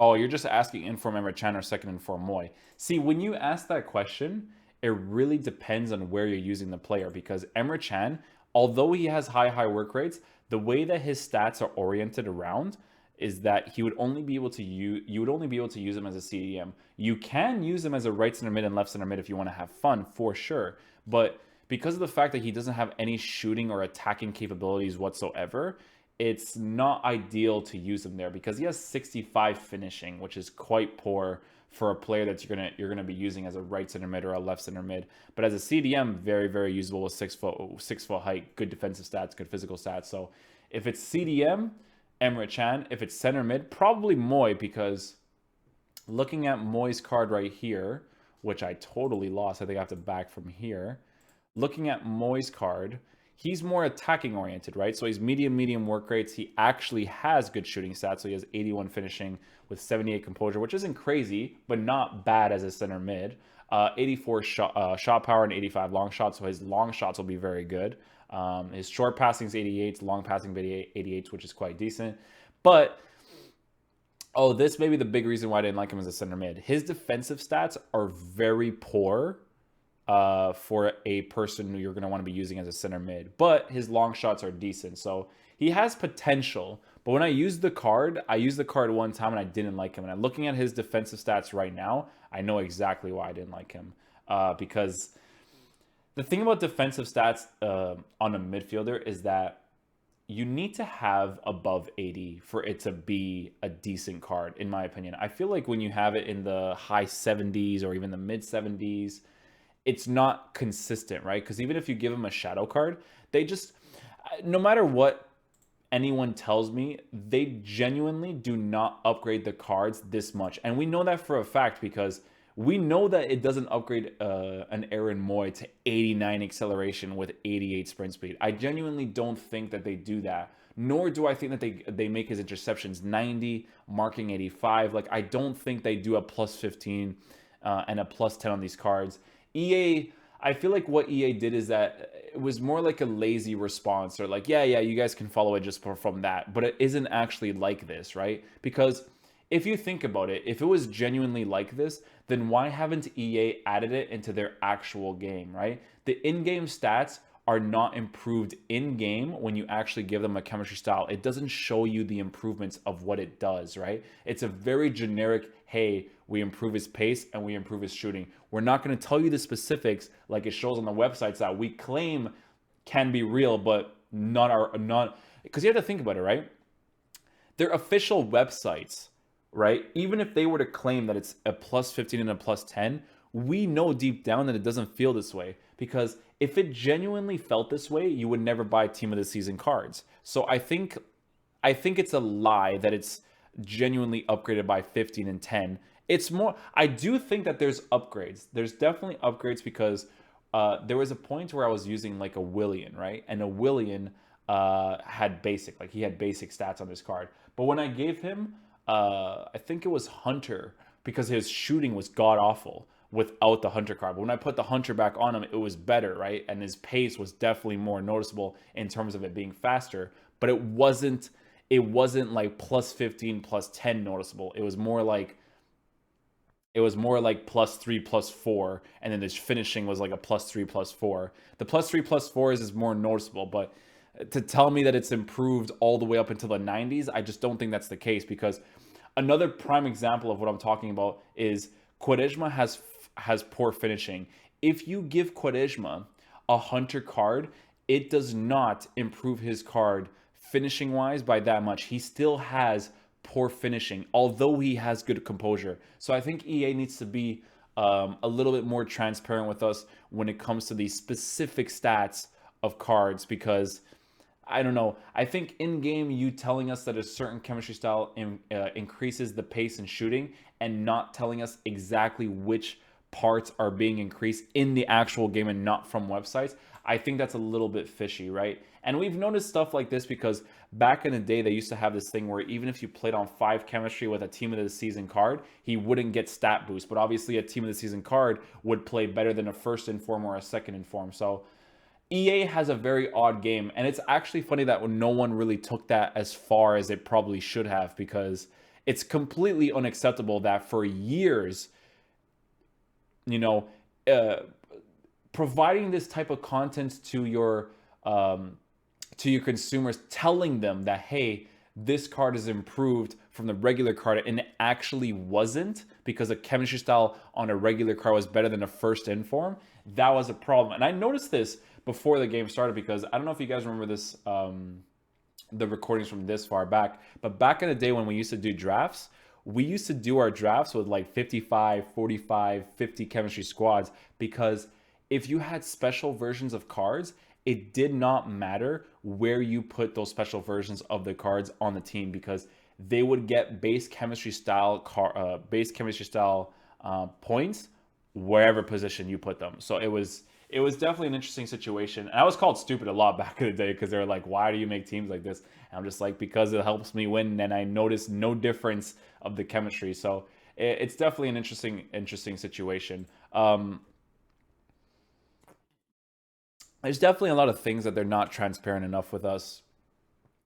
Oh, you're just asking Inform Emre Can or second Inform Moy. See, when you ask that question, it really depends on where you're using the player because Emre Can, although he has high work rates, the way that his stats are oriented around is that he would only be able to use you would only be able to use him as a CDM. You can use him as a right center mid and left center mid if you want to have fun, for sure. But because of the fact that he doesn't have any shooting or attacking capabilities whatsoever, it's not ideal to use him there because he has 65 finishing, which is quite poor for a player that you're gonna be using as a right center mid or a left center mid. But as a CDM, very usable with 6 foot height, good defensive stats, good physical stats. So if it's CDM, Emre Can. If it's center mid, probably Moy because looking at Moy's card right here, which I totally lost. I think I have to back from here. Looking at Moy's card, he's more attacking oriented, right? So he's medium work rates. He actually has good shooting stats. So he has 81 finishing with 78 composure, which isn't crazy, but not bad as a center mid. 84 shot power and 85 long shots. So his long shots will be very good. His short passing is 88, long passing 88, which is quite decent. But this may be the big reason why I didn't like him as a center mid. His defensive stats are very poor for a person who you're going to want to be using as a center mid. But his long shots are decent. So he has potential. But when I used the card, one time and I didn't like him. And I'm looking at his defensive stats right now, I know exactly why I didn't like him. Because the thing about defensive stats on a midfielder is that you need to have above 80 for it to be a decent card, in my opinion. I feel like when you have it in the high 70s or even the mid 70s, it's not consistent, right? Because even if you give them a shadow card, they just, no matter what anyone tells me, they genuinely do not upgrade the cards this much. And we know that for a fact because we know that it doesn't upgrade an Aaron Moy to 89 acceleration with 88 sprint speed. I genuinely don't think that they do that. Nor do I think that they make his interceptions 90, marking 85. Like, I don't think they do a plus 15 and a plus 10 on these cards. I feel like what EA did is that it was more like a lazy response or like, yeah, you guys can follow it just from that. But it isn't actually like this, right? Because if you think about it, if it was genuinely like this, then why haven't EA added it into their actual game, right? The in-game stats are not improved in-game when you actually give them a chemistry style. It doesn't show you the improvements of what it does, right? It's a very generic, hey, we improve his pace and we improve his shooting. We're not going to tell you the specifics like it shows on the websites that we claim can be real, but not because you have to think about it, right? Their official websites, right? Even if they were to claim that it's a plus 15 and a plus 10, we know deep down that it doesn't feel this way because if it genuinely felt this way, you would never buy Team of the Season cards. So I think it's a lie that it's genuinely upgraded by 15 and 10. It's more, I do think that there's upgrades. There's definitely upgrades because there was a point where I was using like a Willian, right? And a Willian had basic, like he had basic stats on his card. But when I gave him, I think it was Hunter because his shooting was god awful without the Hunter card. But when I put the Hunter back on him, it was better, right? And his pace was definitely more noticeable in terms of it being faster. But it wasn't like plus 15, plus 10 noticeable. It was more like plus 3, plus 4, and then his finishing was like a plus 3, plus 4. The plus 3, plus 4 is more noticeable, but to tell me that it's improved all the way up until the 90s, I just don't think that's the case because another prime example of what I'm talking about is Quaresma has poor finishing. If you give Quaresma a Hunter card, it does not improve his card finishing wise by that much. He still has poor finishing, although he has good composure. So I think EA needs to be a little bit more transparent with us when it comes to these specific stats of cards because I don't know. I think in game, you telling us that a certain chemistry style increases the pace and shooting, and not telling us exactly which parts are being increased in the actual game and not from websites. I think that's a little bit fishy, right? And we've noticed stuff like this because back in the day, they used to have this thing where even if you played on 5 chemistry with a team of the season card, he wouldn't get stat boost. But obviously, a team of the season card would play better than a first inform or a second inform. So EA has a very odd game, and it's actually funny that no one really took that as far as it probably should have, because it's completely unacceptable that for years, you know, uh, providing this type of content um, to your consumers, telling them that, hey, this card is improved from the regular card, and it actually wasn't, because a chemistry style on a regular card was better than a first inform. That was a problem, and I noticed this before the game started, because I don't know if you guys remember this, the recordings from this far back, but back in the day when we used to do drafts, we used to do our drafts with like 55, 45, 50 chemistry squads, because if you had special versions of cards, it did not matter where you put those special versions of the cards on the team, because they would get base chemistry style points wherever position you put them. So it was definitely an interesting situation. And I was called stupid a lot back in the day, because they were like, why do you make teams like this? And I'm just like, because it helps me win, and I noticed no difference of the chemistry. So it's definitely an interesting situation. There's definitely a lot of things that they're not transparent enough with us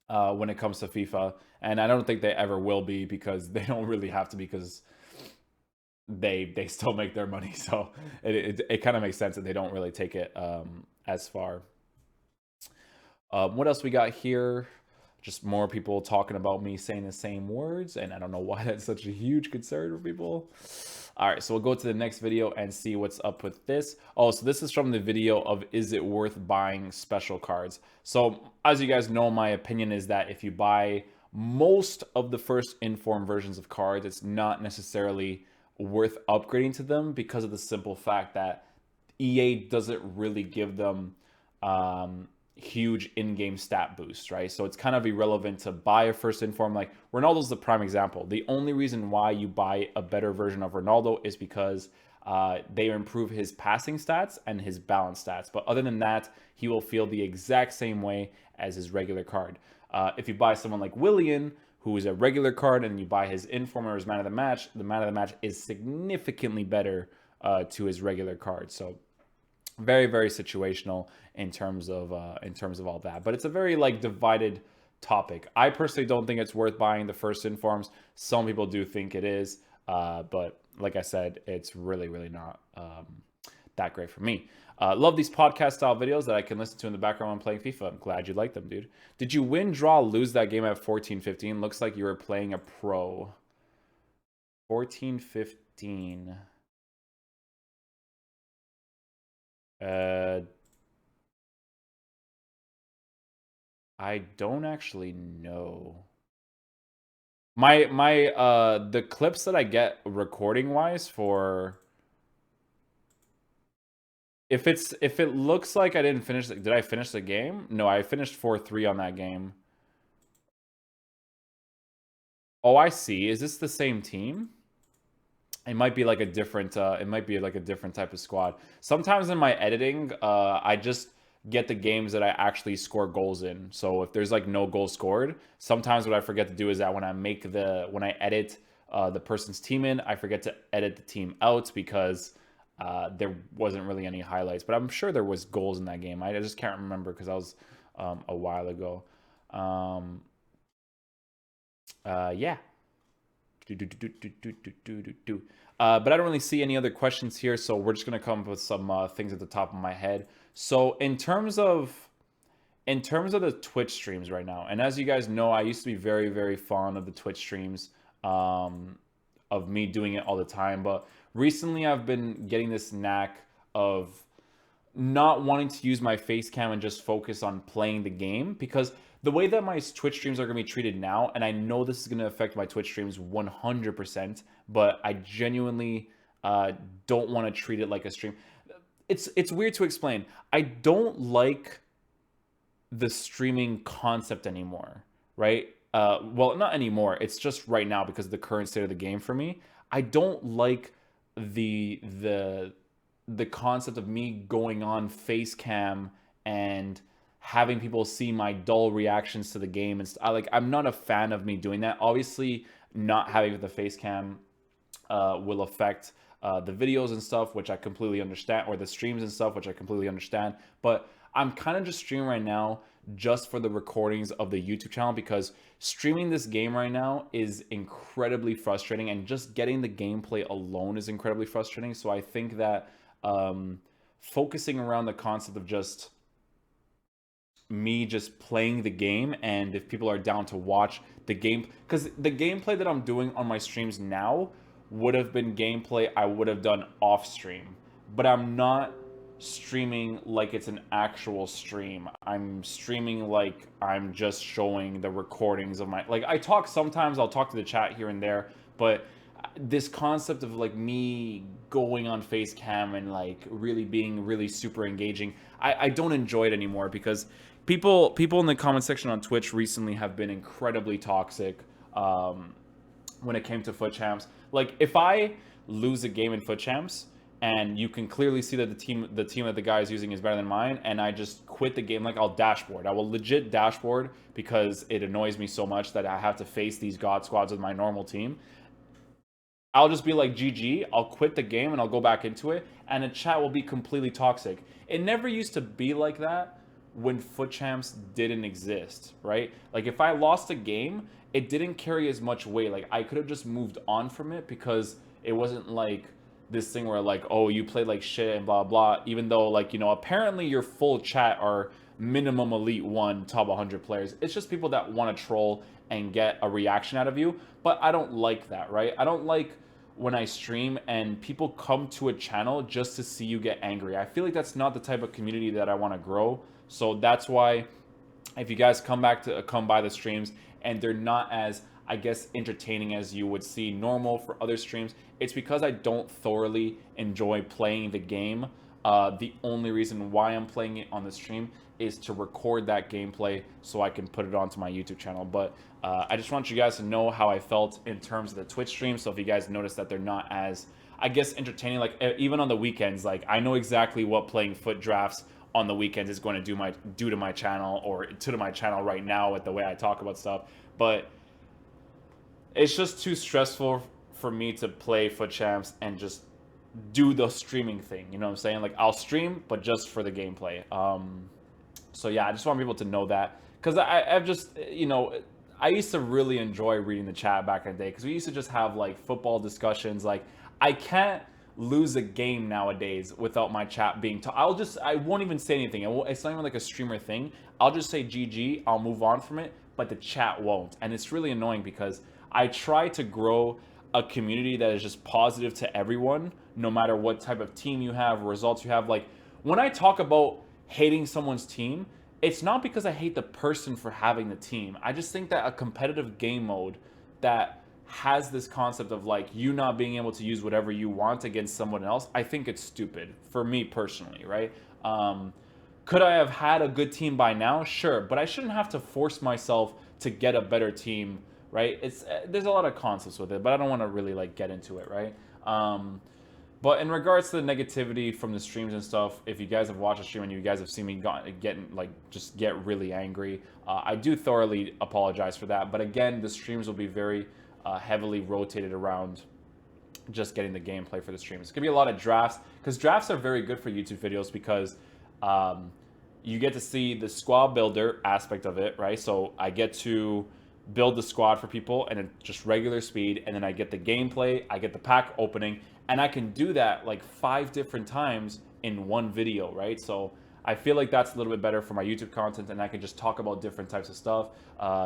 when it comes to FIFA, and I don't think they ever will be, because they don't really have to, because they still make their money. So it kind of makes sense that they don't really take it as far. What else we got here? Just more people talking about me saying the same words, and I don't know why that's such a huge concern for people. All right, so we'll go to the next video and see what's up with this. Oh, so this is from the video of, is it worth buying special cards? So as you guys know, my opinion is that if you buy most of the first inform versions of cards, it's not necessarily worth upgrading to them, because of the simple fact that EA doesn't really give them huge in-game stat boosts, right? So it's kind of irrelevant to buy a first inform. Like Ronaldo's the prime example. The only reason why you buy a better version of Ronaldo is because they improve his passing stats and his balance stats. But other than that, he will feel the exact same way as his regular card. If you buy someone like Willian, who is a regular card, and you buy his inform or his man of the match is significantly better to his regular card. So very, very situational in terms of all that. But it's a very like divided topic. I personally don't think it's worth buying the first informs. Some people do think it is, but like I said, it's really, really not that great for me. Love these podcast style videos that I can listen to in the background when playing FIFA. I'm glad you like them, dude. Did you win, draw, lose that game at 14-15? Looks like you were playing a pro. 14-15. I don't actually know. My the clips that I get recording wise for, if it looks like I didn't finish did I finish the game? No, I finished 4-3 on that game. Oh, I see. Is this the same team? It might be like a different type of squad. Sometimes in my editing, I just get the games that I actually score goals in. So if there's like no goal scored, sometimes what I forget to do is that when I edit the person's team in, I forget to edit the team out, because there wasn't really any highlights. But I'm sure there was goals in that game. I just can't remember, because that was a while ago. Yeah. But I don't really see any other questions here, so we're just gonna come up with some things at the top of my head. So in terms of the Twitch streams right now, and as you guys know, I used to be very, very fond of the Twitch streams, of me doing it all the time. But recently, I've been getting this knack of not wanting to use my face cam and just focus on playing the game, because the way that my Twitch streams are going to be treated now, and I know this is going to affect my Twitch streams 100%, but I genuinely don't want to treat it like a stream. It's weird to explain. I don't like the streaming concept anymore, right? Well, not anymore. It's just right now because of the current state of the game for me. I don't like the the the concept of me going on face cam and having people see my dull reactions to the game. And I'm not a fan of me doing that. Obviously, not having the face cam will affect the videos and stuff, which I completely understand, or the streams and stuff, which I completely understand. But I'm kind of just streaming right now just for the recordings of the YouTube channel, because streaming this game right now is incredibly frustrating, and just getting the gameplay alone is incredibly frustrating. So I think that focusing around the concept of just me just playing the game, and if people are down to watch the game, because the gameplay that I'm doing on my streams now would have been gameplay I would have done off stream, but I'm not streaming like it's an actual stream. I'm streaming like I'm just showing the recordings of my, like, I talk sometimes, I'll talk to the chat here and there, but this concept of like me going on face cam and like really being really super engaging, I don't enjoy it anymore, because people in the comment section on Twitch recently have been incredibly toxic when it came to Futchamps. Like, if I lose a game in Futchamps and you can clearly see that the team that the guy is using is better than mine, and I just quit the game, like, I'll dashboard. I will legit dashboard, because it annoys me so much that I have to face these god squads with my normal team. I'll just be like, GG, I'll quit the game and I'll go back into it, and the chat will be completely toxic. It never used to be like that when Futchamps didn't exist, right? Like, if I lost a game, it didn't carry as much weight. Like, I could have just moved on from it, because it wasn't like this thing where like, oh, you played like shit and blah blah, even though, like, you know, apparently your full chat are minimum elite 1 top 100 players. It's just people that want to troll and get a reaction out of you. But I don't like that, right? I don't like when I stream and people come to a channel just to see you get angry. I feel like that's not the type of community that I want to grow. So that's why, if you guys come by the streams and they're not as, I guess, entertaining as you would see normal for other streams, it's because I don't thoroughly enjoy playing the game. The only reason why I'm playing it on the stream is to record that gameplay so I can put it onto my YouTube channel. But I just want you guys to know how I felt in terms of the Twitch stream. So if you guys notice that they're not as, I guess, entertaining, like even on the weekends, like, I know exactly what playing foot drafts on the weekends is going to do to my channel, or to my channel right now with the way I talk about stuff. But it's just too stressful for me to play Futchamps and just do the streaming thing. You know what I'm saying? Like, I'll stream, but just for the gameplay. So yeah, I just want people to know that, because I've just, you know, I used to really enjoy reading the chat back in the day, because we used to just have like football discussions. Like, I can't lose a game nowadays without my chat being I won't even say anything. It's not even like a streamer thing. I'll just say GG, I'll move on from it, but the chat won't. And it's really annoying, because I try to grow a community that is just positive to everyone, no matter what type of team you have, results you have. Like, when I talk about hating someone's team, it's not because I hate the person for having the team. I just think that a competitive game mode that has this concept of like you not being able to use whatever you want against someone else, I think it's stupid, for me personally, right? Could I have had a good team by now? Sure, but I shouldn't have to force myself to get a better team, right? There's a lot of concepts with it, but I don't want to really like get into it, right? But in regards to the negativity from the streams and stuff, if you guys have watched a stream and you guys have seen me get really angry, I do thoroughly apologize for that. But again, the streams will be very heavily rotated around just getting the gameplay for the streams. It's gonna be a lot of drafts, because drafts are very good for YouTube videos, because you get to see the squad builder aspect of it, right? So I get to build the squad for people and at just regular speed, and then I get the gameplay, I get the pack opening, and I can do that like 5 different times in one video, right? So I feel like that's a little bit better for my YouTube content, and I can just talk about different types of stuff,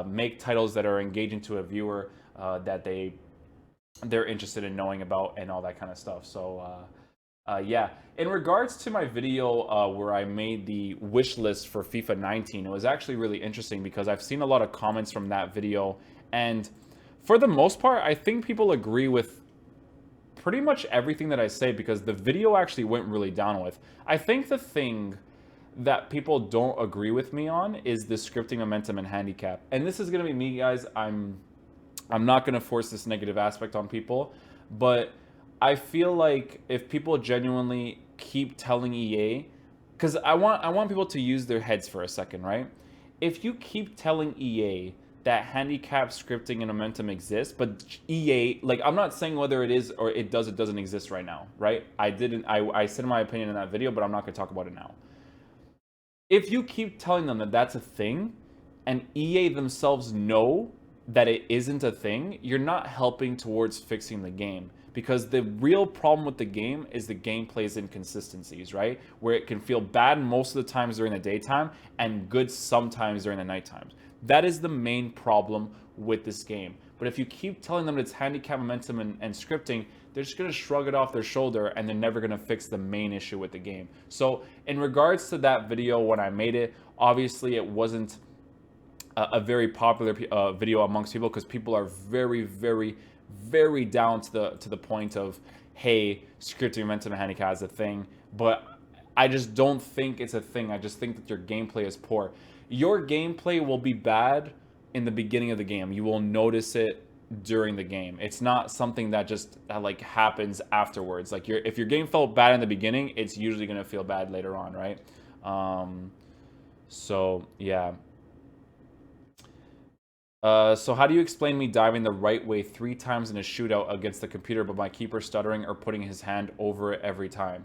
make titles that are engaging to a viewer, that they're interested in knowing about, and all that kind of stuff. So yeah, in regards to my video where I made the wish list for FIFA 19, it was actually really interesting, because I've seen a lot of comments from that video, and for the most part, I think people agree with pretty much everything that I say, because the video actually went really down with. I think the thing that people don't agree with me on is the scripting, momentum, and handicap. And this is gonna be me, guys. I'm not gonna force this negative aspect on people, but I feel like if people genuinely keep telling EA, because I want people to use their heads for a second, right? If you keep telling EA that handicap scripting and momentum exists, but EA, like, I'm not saying whether it is or it doesn't exist right now, right? I said my opinion in that video, but I'm not gonna talk about it now. If you keep telling them that that's a thing, and EA themselves know that it isn't a thing, you're not helping towards fixing the game. Because the real problem with the game is the gameplay's inconsistencies, right? Where it can feel bad most of the times during the daytime and good sometimes during the night times. That is the main problem with this game. But if you keep telling them it's handicap, momentum, and scripting, they're just going to shrug it off their shoulder and they're never going to fix the main issue with the game. So in regards to that video, when I made it, obviously it wasn't a very popular video amongst people because people are very, very, very down to the point of, hey, scripting, momentum, and handicap is a thing. But I just don't think it's a thing. I just think that your gameplay is poor. Your gameplay will be bad in the beginning of the game. You will notice it during the game. It's not something that just like happens afterwards. Like if your game felt bad in the beginning, it's usually gonna feel bad later on, right? So yeah. So how do you explain me diving the right way 3 times in a shootout against the computer, but my keeper stuttering or putting his hand over it every time?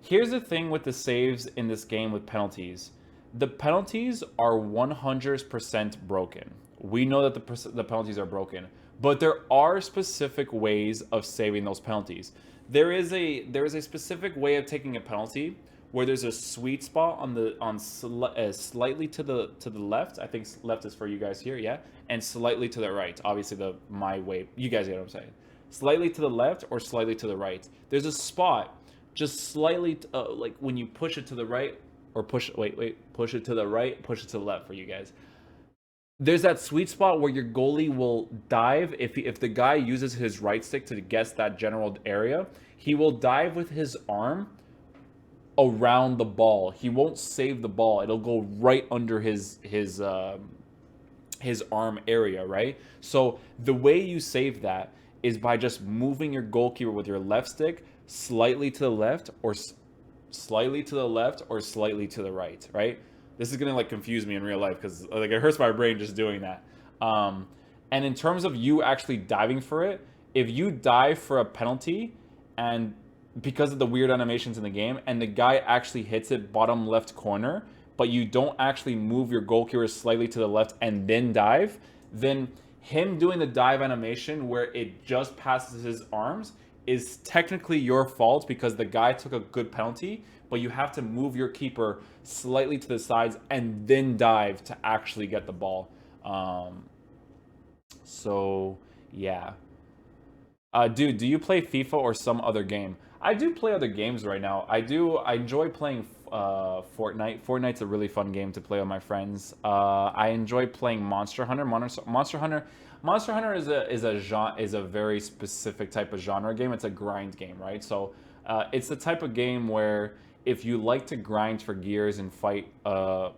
Here's the thing with the saves in this game with penalties. The penalties are 100% broken. We know that the penalties are broken, but there are specific ways of saving those penalties. There is a specific way of taking a penalty where there's a sweet spot slightly to the left. I think left is for you guys here, yeah, and slightly to the right. Obviously my way. You guys get what I'm saying. Slightly to the left or slightly to the right. There's a spot just slightly like when you push it to the right or push it to the right, push it to the left for you guys. There's that sweet spot where your goalie will dive. If the guy uses his right stick to guess that general area, he will dive with his arm around the ball. He won't save the ball. It'll go right under his arm area, right? So the way you save that is by just moving your goalkeeper with your left stick slightly to the left or slightly to the left or slightly to the right, right? This is gonna like confuse me in real life because like it hurts my brain just doing that. And in terms of you actually diving for it, if you dive for a penalty and because of the weird animations in the game and the guy actually hits it bottom left corner, but you don't actually move your goalkeeper slightly to the left and then dive, then him doing the dive animation where it just passes his arms is technically your fault because the guy took a good penalty, but you have to move your keeper slightly to the sides and then dive to actually get the ball. So yeah. Dude, do you play FIFA or some other game? I do play other games right now. I enjoy playing Fortnite. Fortnite's a really fun game to play with my friends. I enjoy playing Monster Hunter. Monster Hunter is a very specific type of genre game. It's a grind game, right? So it's the type of game where if you like to grind for gears and fight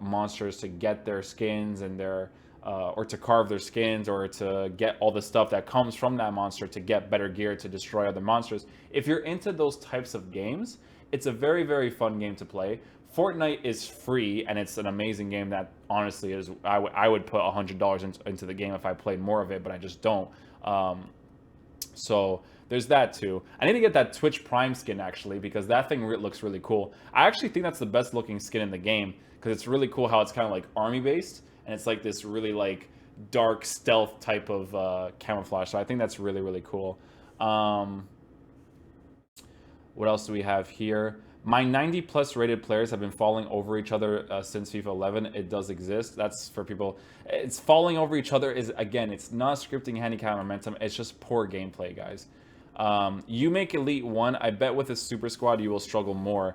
monsters to get their skins and their or to carve their skins or to get all the stuff that comes from that monster to get better gear to destroy other monsters. If you're into those types of games, it's a very, very fun game to play. Fortnite is free and it's an amazing game that honestly is, I would put $100 into the game if I played more of it, but I just don't. So there's that too. I need to get that Twitch Prime skin actually because that thing looks really cool. I actually think that's the best looking skin in the game because it's really cool how it's kind of like army based. And it's like this really like dark stealth type of camouflage. So I think that's really, really cool. What else do we have here? My 90 plus rated players have been falling over each other since FIFA 11. It does exist. That's for people. It's falling over each other is, again, it's not scripting, handicap, momentum. It's just poor gameplay, guys. You make Elite 1. I bet with a super squad, you will struggle more.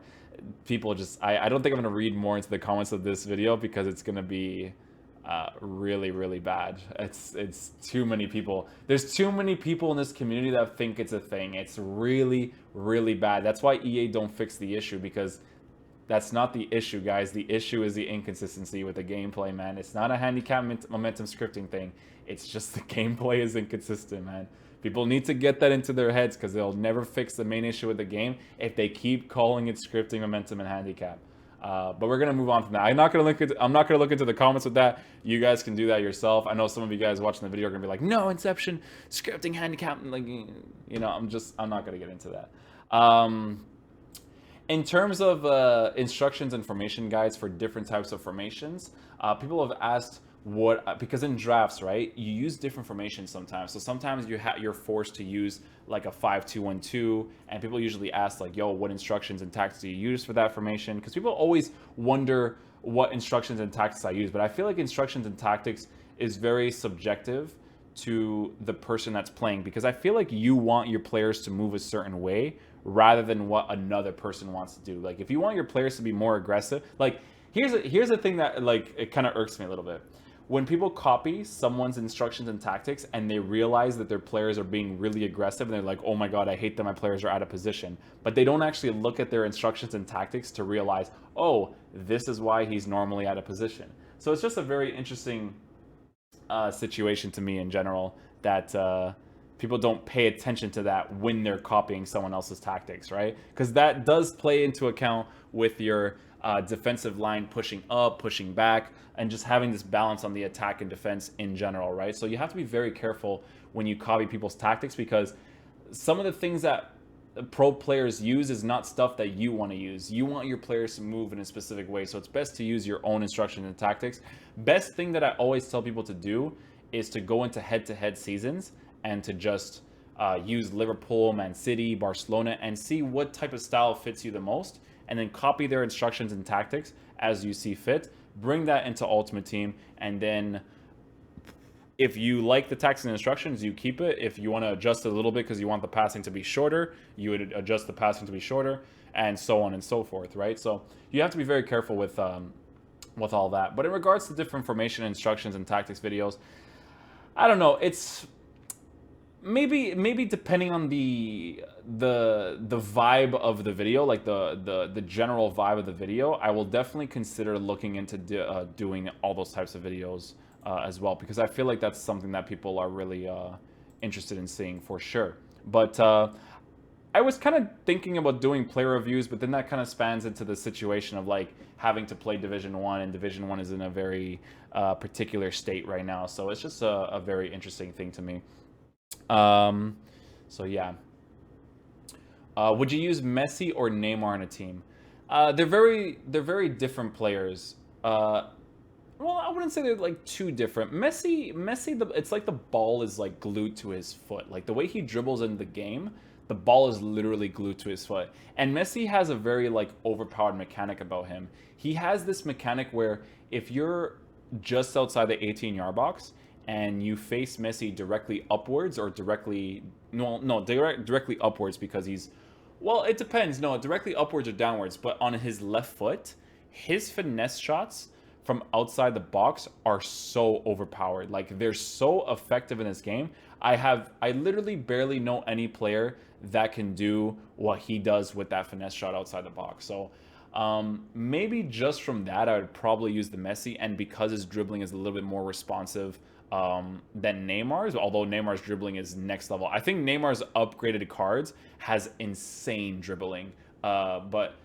People just, I don't think I'm going to read more into the comments of this video because it's going to be really, really bad. It's too many people. There's too many people in this community that think it's a thing. It's really, really bad. That's why EA don't fix the issue because That's not the issue, guys. The issue is the inconsistency with the gameplay, man. It's not a handicap momentum scripting thing. It's just the gameplay is inconsistent, man. People need to get that into their heads because they'll never fix the main issue with the game if they keep calling it scripting, momentum, and handicap. But we're gonna move on from that. I'm not gonna look into the comments with that. You guys can do that yourself. I know some of you guys watching the video are gonna be like, "No, Inception, scripting, handicap." Like, you know, I'm not gonna get into that. In terms of instructions and formation guides for different types of formations, people have asked because in drafts, right, you use different formations sometimes. So sometimes you're forced to use like a 5-2-1-2, and people usually ask like, "Yo, what instructions and tactics do you use for that formation?" Because people always wonder what instructions and tactics I use, but I feel like instructions and tactics is very subjective to the person that's playing, because I feel like you want your players to move a certain way rather than what another person wants to do. Like if you want your players to be more aggressive, like here's the thing that like it kind of irks me a little bit. When people copy someone's instructions and tactics and they realize that their players are being really aggressive and they're like, "Oh my god, I hate that my players are out of position," but they don't actually look at their instructions and tactics to realize, "Oh, this is why he's normally out of position." So it's just a very interesting situation to me in general that people don't pay attention to that when they're copying someone else's tactics, right? Because that does play into account with your defensive line pushing up, pushing back, and just having this balance on the attack and defense in general, right? So you have to be very careful when you copy people's tactics, because some of the things that pro players use is not stuff that you want to use. You want your players to move in a specific way, so it's best to use your own instructions and tactics. Best thing that I always tell people to do is to go into head-to-head seasons and to just use Liverpool, Man City, Barcelona, and see what type of style fits you the most, and then copy their instructions and tactics as you see fit. Bring that into Ultimate Team, and then if you like the tactics and instructions, you keep it. If you want to adjust it a little bit because you want the passing to be shorter, you would adjust the passing to be shorter, and so on and so forth, right? So you have to be very careful with all that. But in regards to different formation instructions and tactics videos, I don't know. It's maybe depending on the vibe of the video, like the general vibe of the video, I will definitely consider looking into doing all those types of videos as well, because I feel like that's something that people are really interested in seeing for sure. But I was kind of thinking about doing player reviews, but then that kind of spans into the situation of like having to play Division 1, and Division 1 is in a very particular state right now. So it's just a very interesting thing to me. So yeah. Would you use Messi or Neymar in a team? They're very different players. Well, I wouldn't say they're like too different. Messi, it's like the ball is like glued to his foot. Like the way he dribbles in the game, the ball is literally glued to his foot. And Messi has a very like overpowered mechanic about him. He has this mechanic where if you're just outside the 18-yard box and you face Messi directly upwards or directly upwards, because he's, well, it depends. No, directly upwards or downwards, but on his left foot, his finesse shots from outside the box are so overpowered. Like they're so effective in this game. I literally barely know any player that can do what he does with that finesse shot outside the box. So maybe just from that, I would probably use the Messi, and because his dribbling is a little bit more responsive than Neymar's, although Neymar's dribbling is next level. I think Neymar's upgraded cards has insane dribbling, but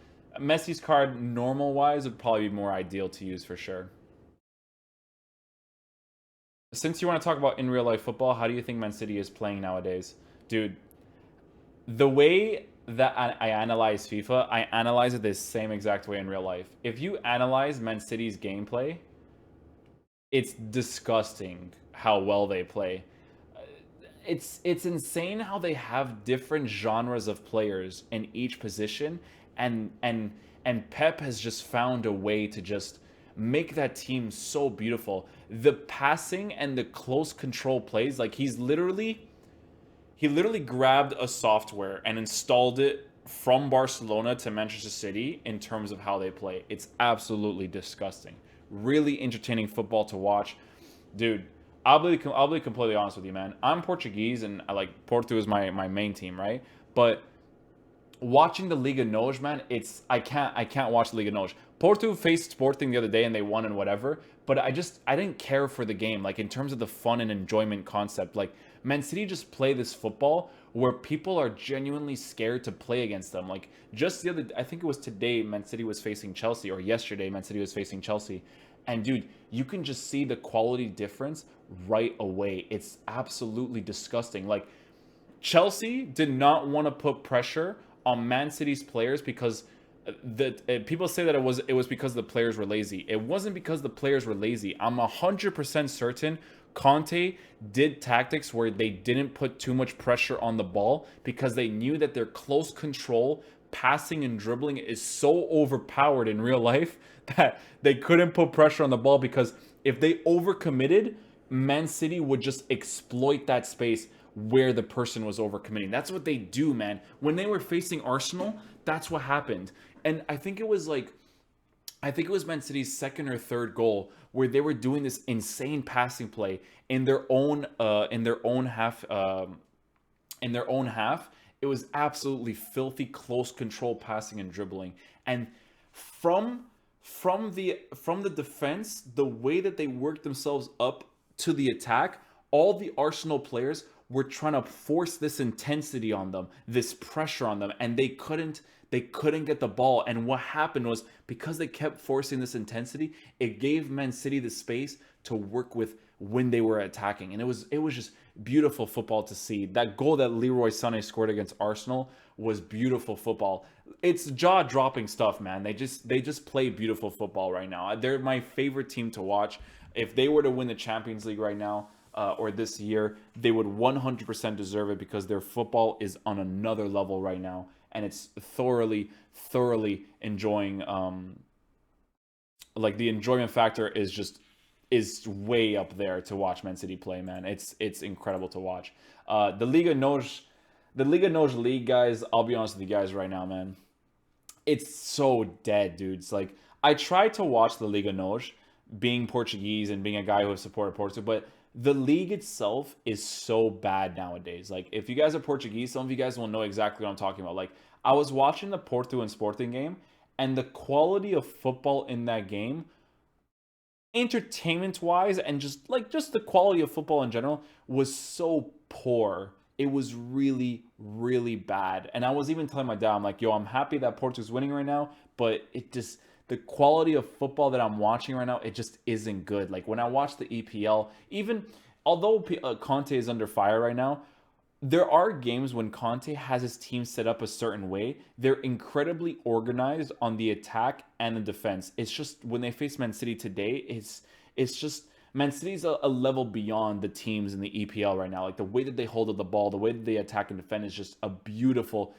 Messi's card, normal-wise, would probably be more ideal to use for sure. Since you want to talk about in real-life football, how do you think Man City is playing nowadays? Dude, the way that I analyze FIFA, I analyze it the same exact way in real life. If you analyze Man City's gameplay, it's disgusting how well they play. It's insane how they have different genres of players in each position, and Pep has just found a way to just make that team so beautiful. The passing and the close control plays, like he literally grabbed a software and installed it from Barcelona to Manchester City in terms of how they play. It's absolutely disgusting. Really entertaining football to watch. Dude, I'll be completely honest with you, man. I'm Portuguese, and I like Porto is my main team, right? But watching the Liga NOS, man, I can't watch the Liga NOS. Porto faced Sporting the other day and they won and whatever, but I didn't care for the game. Like in terms of the fun and enjoyment concept, like Man City just play this football where people are genuinely scared to play against them. Like just the other, I think it was today, Man City was facing Chelsea, or yesterday, Man City was facing Chelsea, and dude, you can just see the quality difference right away. It's absolutely disgusting. Like Chelsea did not want to put pressure on Man City's players because people say that it was because the players were lazy. It wasn't because the players were lazy. I'm 100% certain Conte did tactics where they didn't put too much pressure on the ball because they knew that their close control, passing and dribbling is so overpowered in real life that they couldn't put pressure on the ball because if they overcommitted, Man City would just exploit that space where the person was overcommitting. That's what they do, man. When they were facing Arsenal, that's what happened. And I think it was Man City's second or third goal where they were doing this insane passing play in their own half. It was absolutely filthy close control passing and dribbling. And from from the defense, the way that they worked themselves up to the attack, all the Arsenal players were trying to force this intensity on them, this pressure on them, and they couldn't get the ball. And what happened was because they kept forcing this intensity, it gave Man City the space to work with when they were attacking. And it was just beautiful football to see. That goal that Leroy Sané scored against Arsenal was beautiful football. It's jaw-dropping stuff, man. They just play beautiful football right now. They're my favorite team to watch. If they were to win the Champions League right now, or this year, they would 100% deserve it because their football is on another level right now, and it's thoroughly, thoroughly enjoying. Like the enjoyment factor is way up there to watch Man City play, man. It's incredible to watch. The Liga Nos League, guys. I'll be honest with you guys right now, man. It's so dead, dude. It's like I tried to watch the Liga Nos, being Portuguese and being a guy who has supported Porto, but the league itself is so bad nowadays. Like if you guys are Portuguese, some of you guys will know exactly what I'm talking about. Like I was watching the Porto and Sporting game, and the quality of football in that game, entertainment wise and just the quality of football in general, was so poor. It was really, really bad. And I was even telling my dad, I'm like, yo, I'm happy that Porto's winning right now, but it just, the quality of football that I'm watching right now, it just isn't good. Like when I watch the EPL, even although Conte is under fire right now, there are games when Conte has his team set up a certain way. They're incredibly organized on the attack and the defense. It's just when they face Man City today, it's just Man City's a level beyond the teams in the EPL right now. Like the way that they hold up the ball, the way that they attack and defend is just a beautiful.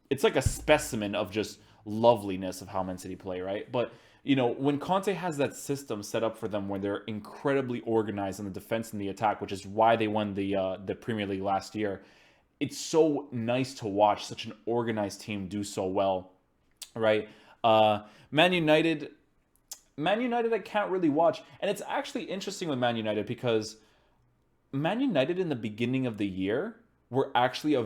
It's like a specimen of just loveliness of how Man City play, right? But when Conte has that system set up for them where they're incredibly organized in the defense and the attack, which is why they won the Premier League last year, it's so nice to watch such an organized team do so well, right? Uh, Man United, Man United, I can't really watch, and it's actually interesting with Man United because Man United in the beginning of the year were actually a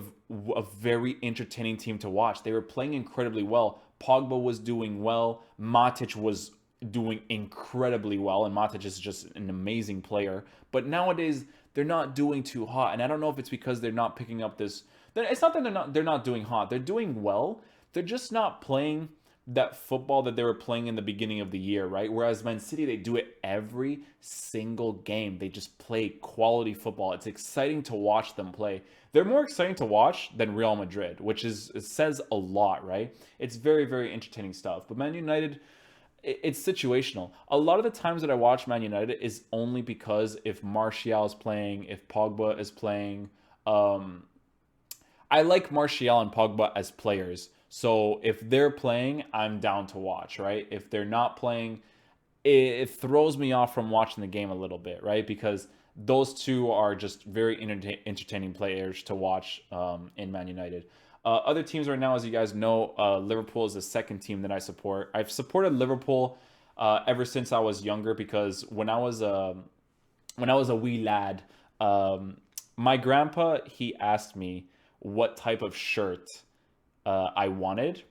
very entertaining team to watch. They were playing incredibly well. Pogba was doing well. Matic was doing incredibly well, and Matic is just an amazing player. But nowadays they're not doing too hot, and I don't know if it's because they're not picking up this. It's not that they're not doing hot. They're doing well. They're just not playing that football that they were playing in the beginning of the year, right? Whereas Man City, they do it every single game. They just play quality football. It's exciting to watch them play. They're more exciting to watch than Real Madrid, which is it says a lot, right? It's very, very entertaining stuff. But Man United, it's situational. A lot of the times that I watch Man United is only because if Martial is playing, if Pogba is playing, um, I like Martial and Pogba as players. So if they're playing, I'm down to watch, right? If they're not playing, it throws me off from watching the game a little bit, right? Because those two are just very entertaining players to watch in Man United. Other teams right now, as you guys know, Liverpool is the second team that I support. I've supported Liverpool ever since I was younger because when I was a wee lad, my grandpa he asked me what type of shirt I wanted,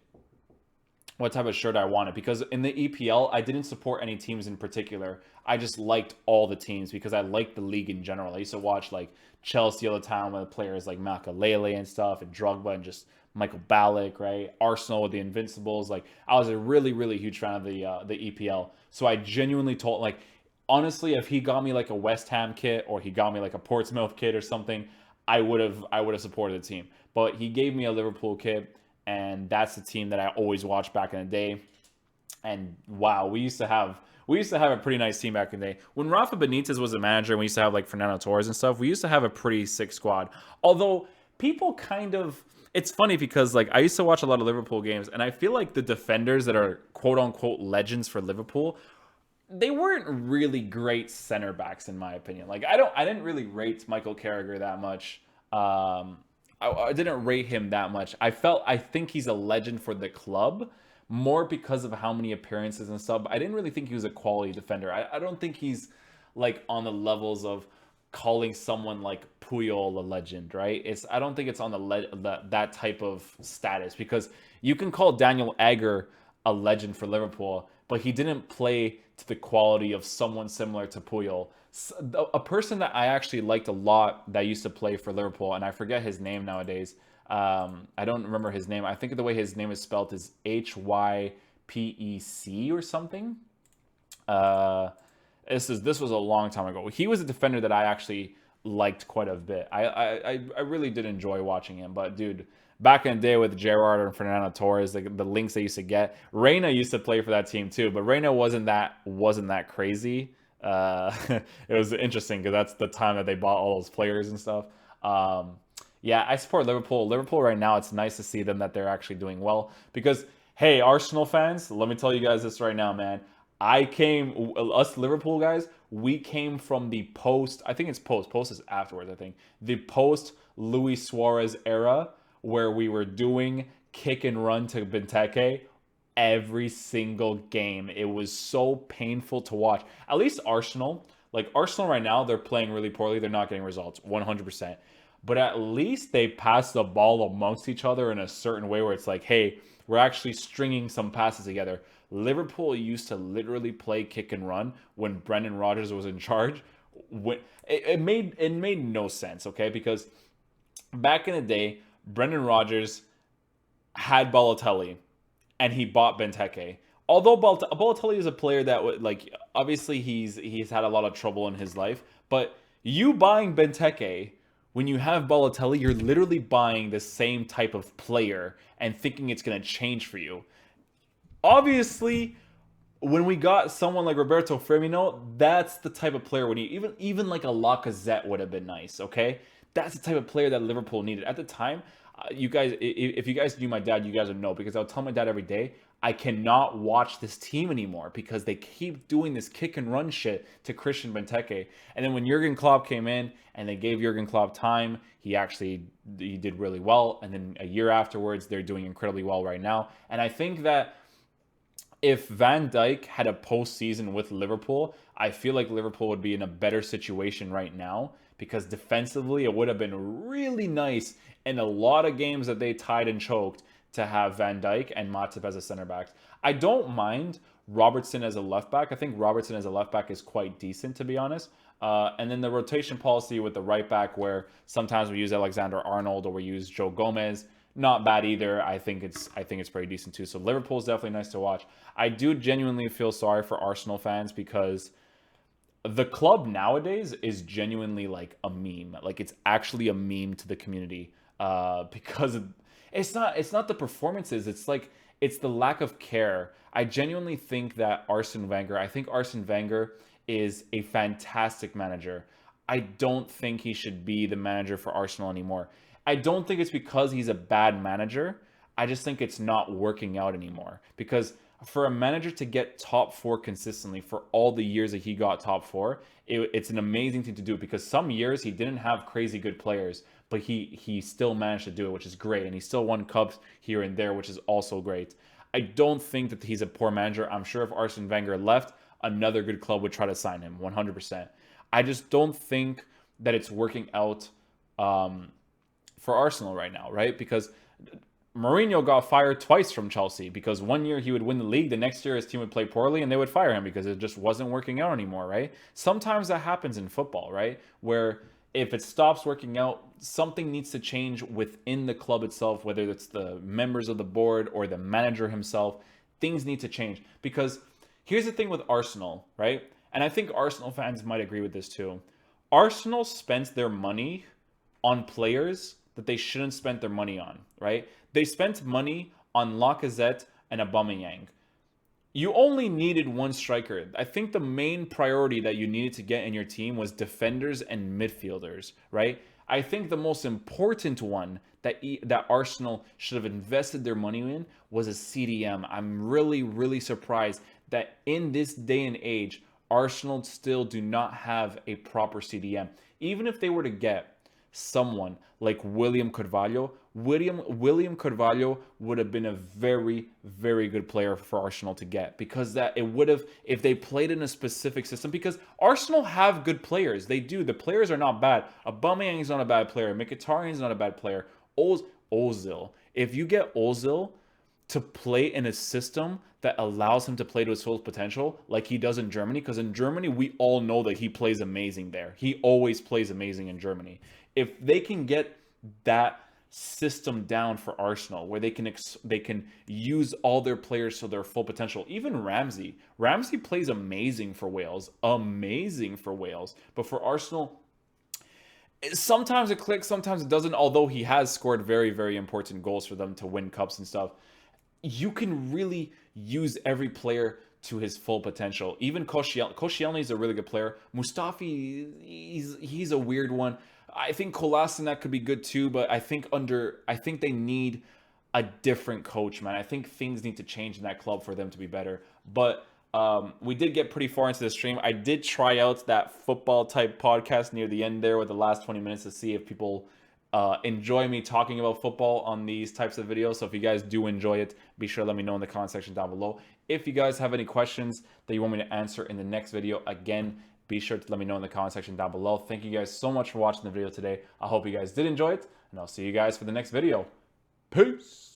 what type of shirt I wanted. Because in the EPL, I didn't support any teams in particular. I just liked all the teams because I liked the league in general. I used to watch like Chelsea all the time with players like Makalele and stuff, and Drogba and just Michael Ballack, right? Arsenal with the Invincibles. Like I was a really, really huge fan of the EPL. So I genuinely told like honestly, if he got me like a West Ham kit or he got me like a Portsmouth kit or something, I would have supported the team. But he gave me a Liverpool kit, and that's the team that I always watched back in the day. And wow, we used to have a pretty nice team back in the day. When Rafa Benitez was a manager and we used to have like Fernando Torres and stuff, we used to have a pretty sick squad. Although people kind of it's funny because like I used to watch a lot of Liverpool games and I feel like the defenders that are quote unquote legends for Liverpool, they weren't really great center backs in my opinion. Like I didn't really rate Michael Carragher that much. I didn't rate him that much. I think he's a legend for the club more because of how many appearances and stuff. I didn't really think he was a quality defender. I don't think he's like on the levels of calling someone like Puyol a legend, right? I don't think it's on that type of status because you can call Daniel Agger a legend for Liverpool, but he didn't play to the quality of someone similar to Puyol. A person that I actually liked a lot that used to play for Liverpool, and I forget his name nowadays. I don't remember his name. I think the way his name is spelled is Hypec or something. Uh, this was a long time ago. He was a defender that I actually liked quite a bit. I really did enjoy watching him. But dude, back in the day with Gerrard and Fernando Torres, the links they used to get. Reina used to play for that team too, but Reina wasn't that crazy. It was interesting because that's the time that they bought all those players and stuff. Yeah, I support Liverpool. Liverpool right now, it's nice to see them that they're actually doing well because, hey, Arsenal fans, let me tell you guys this right now, man. Us Liverpool guys, we came from the I think it's post is afterwards, I think. The post Luis Suarez era where we were doing kick and run to Benteke every single game. It was so painful to watch. At least Arsenal, like Arsenal right now, they're playing really poorly. They're not getting results, 100%. But at least they pass the ball amongst each other in a certain way where it's like, hey, we're actually stringing some passes together. Liverpool used to literally play kick and run when Brendan Rodgers was in charge. It made no sense, okay? Because back in the day, Brendan Rodgers had Balotelli and he bought Benteke. Although Balotelli is a player that would like obviously he's had a lot of trouble in his life, but you buying Benteke when you have Balotelli, you're literally buying the same type of player and thinking it's going to change for you. Obviously, when we got someone like Roberto Firmino, that's the type of player when you even like a Lacazette would have been nice, okay? That's the type of player that Liverpool needed. At the time, you guys, if you guys knew my dad, you guys would know because I would tell my dad every day, I cannot watch this team anymore because they keep doing this kick and run shit to Christian Benteke. And then when Jurgen Klopp came in and they gave Jurgen Klopp time, he did really well. And then a year afterwards, they're doing incredibly well right now. And I think that if Van Dijk had a postseason with Liverpool, I feel like Liverpool would be in a better situation right now because defensively it would have been really nice in a lot of games that they tied and choked to have Van Dijk and Matip as a center back. I don't mind Robertson as a left back. I think Robertson as a left back is quite decent, to be honest. And then the rotation policy with the right back, where sometimes we use Alexander Arnold or we use Joe Gomez, not bad either. I think it's pretty decent too. So Liverpool is definitely nice to watch. I do genuinely feel sorry for Arsenal fans because the club nowadays is genuinely like a meme. Like it's actually a meme to the community because it's not the performances. It's the lack of care. I genuinely think that I think Arsene Wenger is a fantastic manager. I don't think he should be the manager for Arsenal anymore. I don't think it's because he's a bad manager. I just think it's not working out anymore. Because for a manager to get top four consistently for all the years that he got top four, it's an amazing thing to do because some years he didn't have crazy good players, but he still managed to do it, which is great. And he still won cups here and there, which is also great. I don't think that he's a poor manager. I'm sure if Arsene Wenger left, another good club would try to sign him 100%. I just don't think that it's working out for Arsenal right now, right? Because Mourinho got fired twice from Chelsea because one year he would win the league, the next year his team would play poorly and they would fire him because it just wasn't working out anymore, right? Sometimes that happens in football, right? Where if it stops working out, something needs to change within the club itself, whether it's the members of the board or the manager himself. Things need to change because here's the thing with Arsenal, right? And I think Arsenal fans might agree with this too. Arsenal spent their money on players that they shouldn't spend their money on, right? They spent money on Lacazette and Aubameyang. You only needed one striker. I think the main priority that you needed to get in your team was defenders and midfielders, right? I think the most important one that Arsenal should have invested their money in was a CDM. I'm really, really surprised that in this day and age, Arsenal still do not have a proper CDM. Even if they were to get someone like William Carvalho, William Carvalho would have been a very, very good player for Arsenal to get because that it would have, if they played in a specific system, because Arsenal have good players. They do. The players are not bad. Aubameyang is not a bad player. Mkhitaryan is not a bad player. Ozil. If you get Ozil to play in a system that allows him to play to his full potential like he does in Germany, because in Germany, we all know that he plays amazing there. He always plays amazing in Germany. If they can get that system down for Arsenal where they can use all their players to their full potential. Even Ramsey plays amazing for Wales, but for Arsenal sometimes it clicks, sometimes it doesn't, although he has scored very, very important goals for them to win cups and stuff. You can really use every player to his full potential. Even Koscielny is a really good player. Mustafi, he's a weird one. I think Kolasinac could be good too, but I think they need a different coach, man. I think things need to change in that club for them to be better. But we did get pretty far into the stream. I did try out that football type podcast near the end there with the last 20 minutes to see if people enjoy me talking about football on these types of videos. So if you guys do enjoy it, be sure to let me know in the comment section down below. If you guys have any questions that you want me to answer in the next video, again, be sure to let me know in the comment section down below. Thank you guys so much for watching the video today. I hope you guys did enjoy it, and I'll see you guys for the next video. Peace!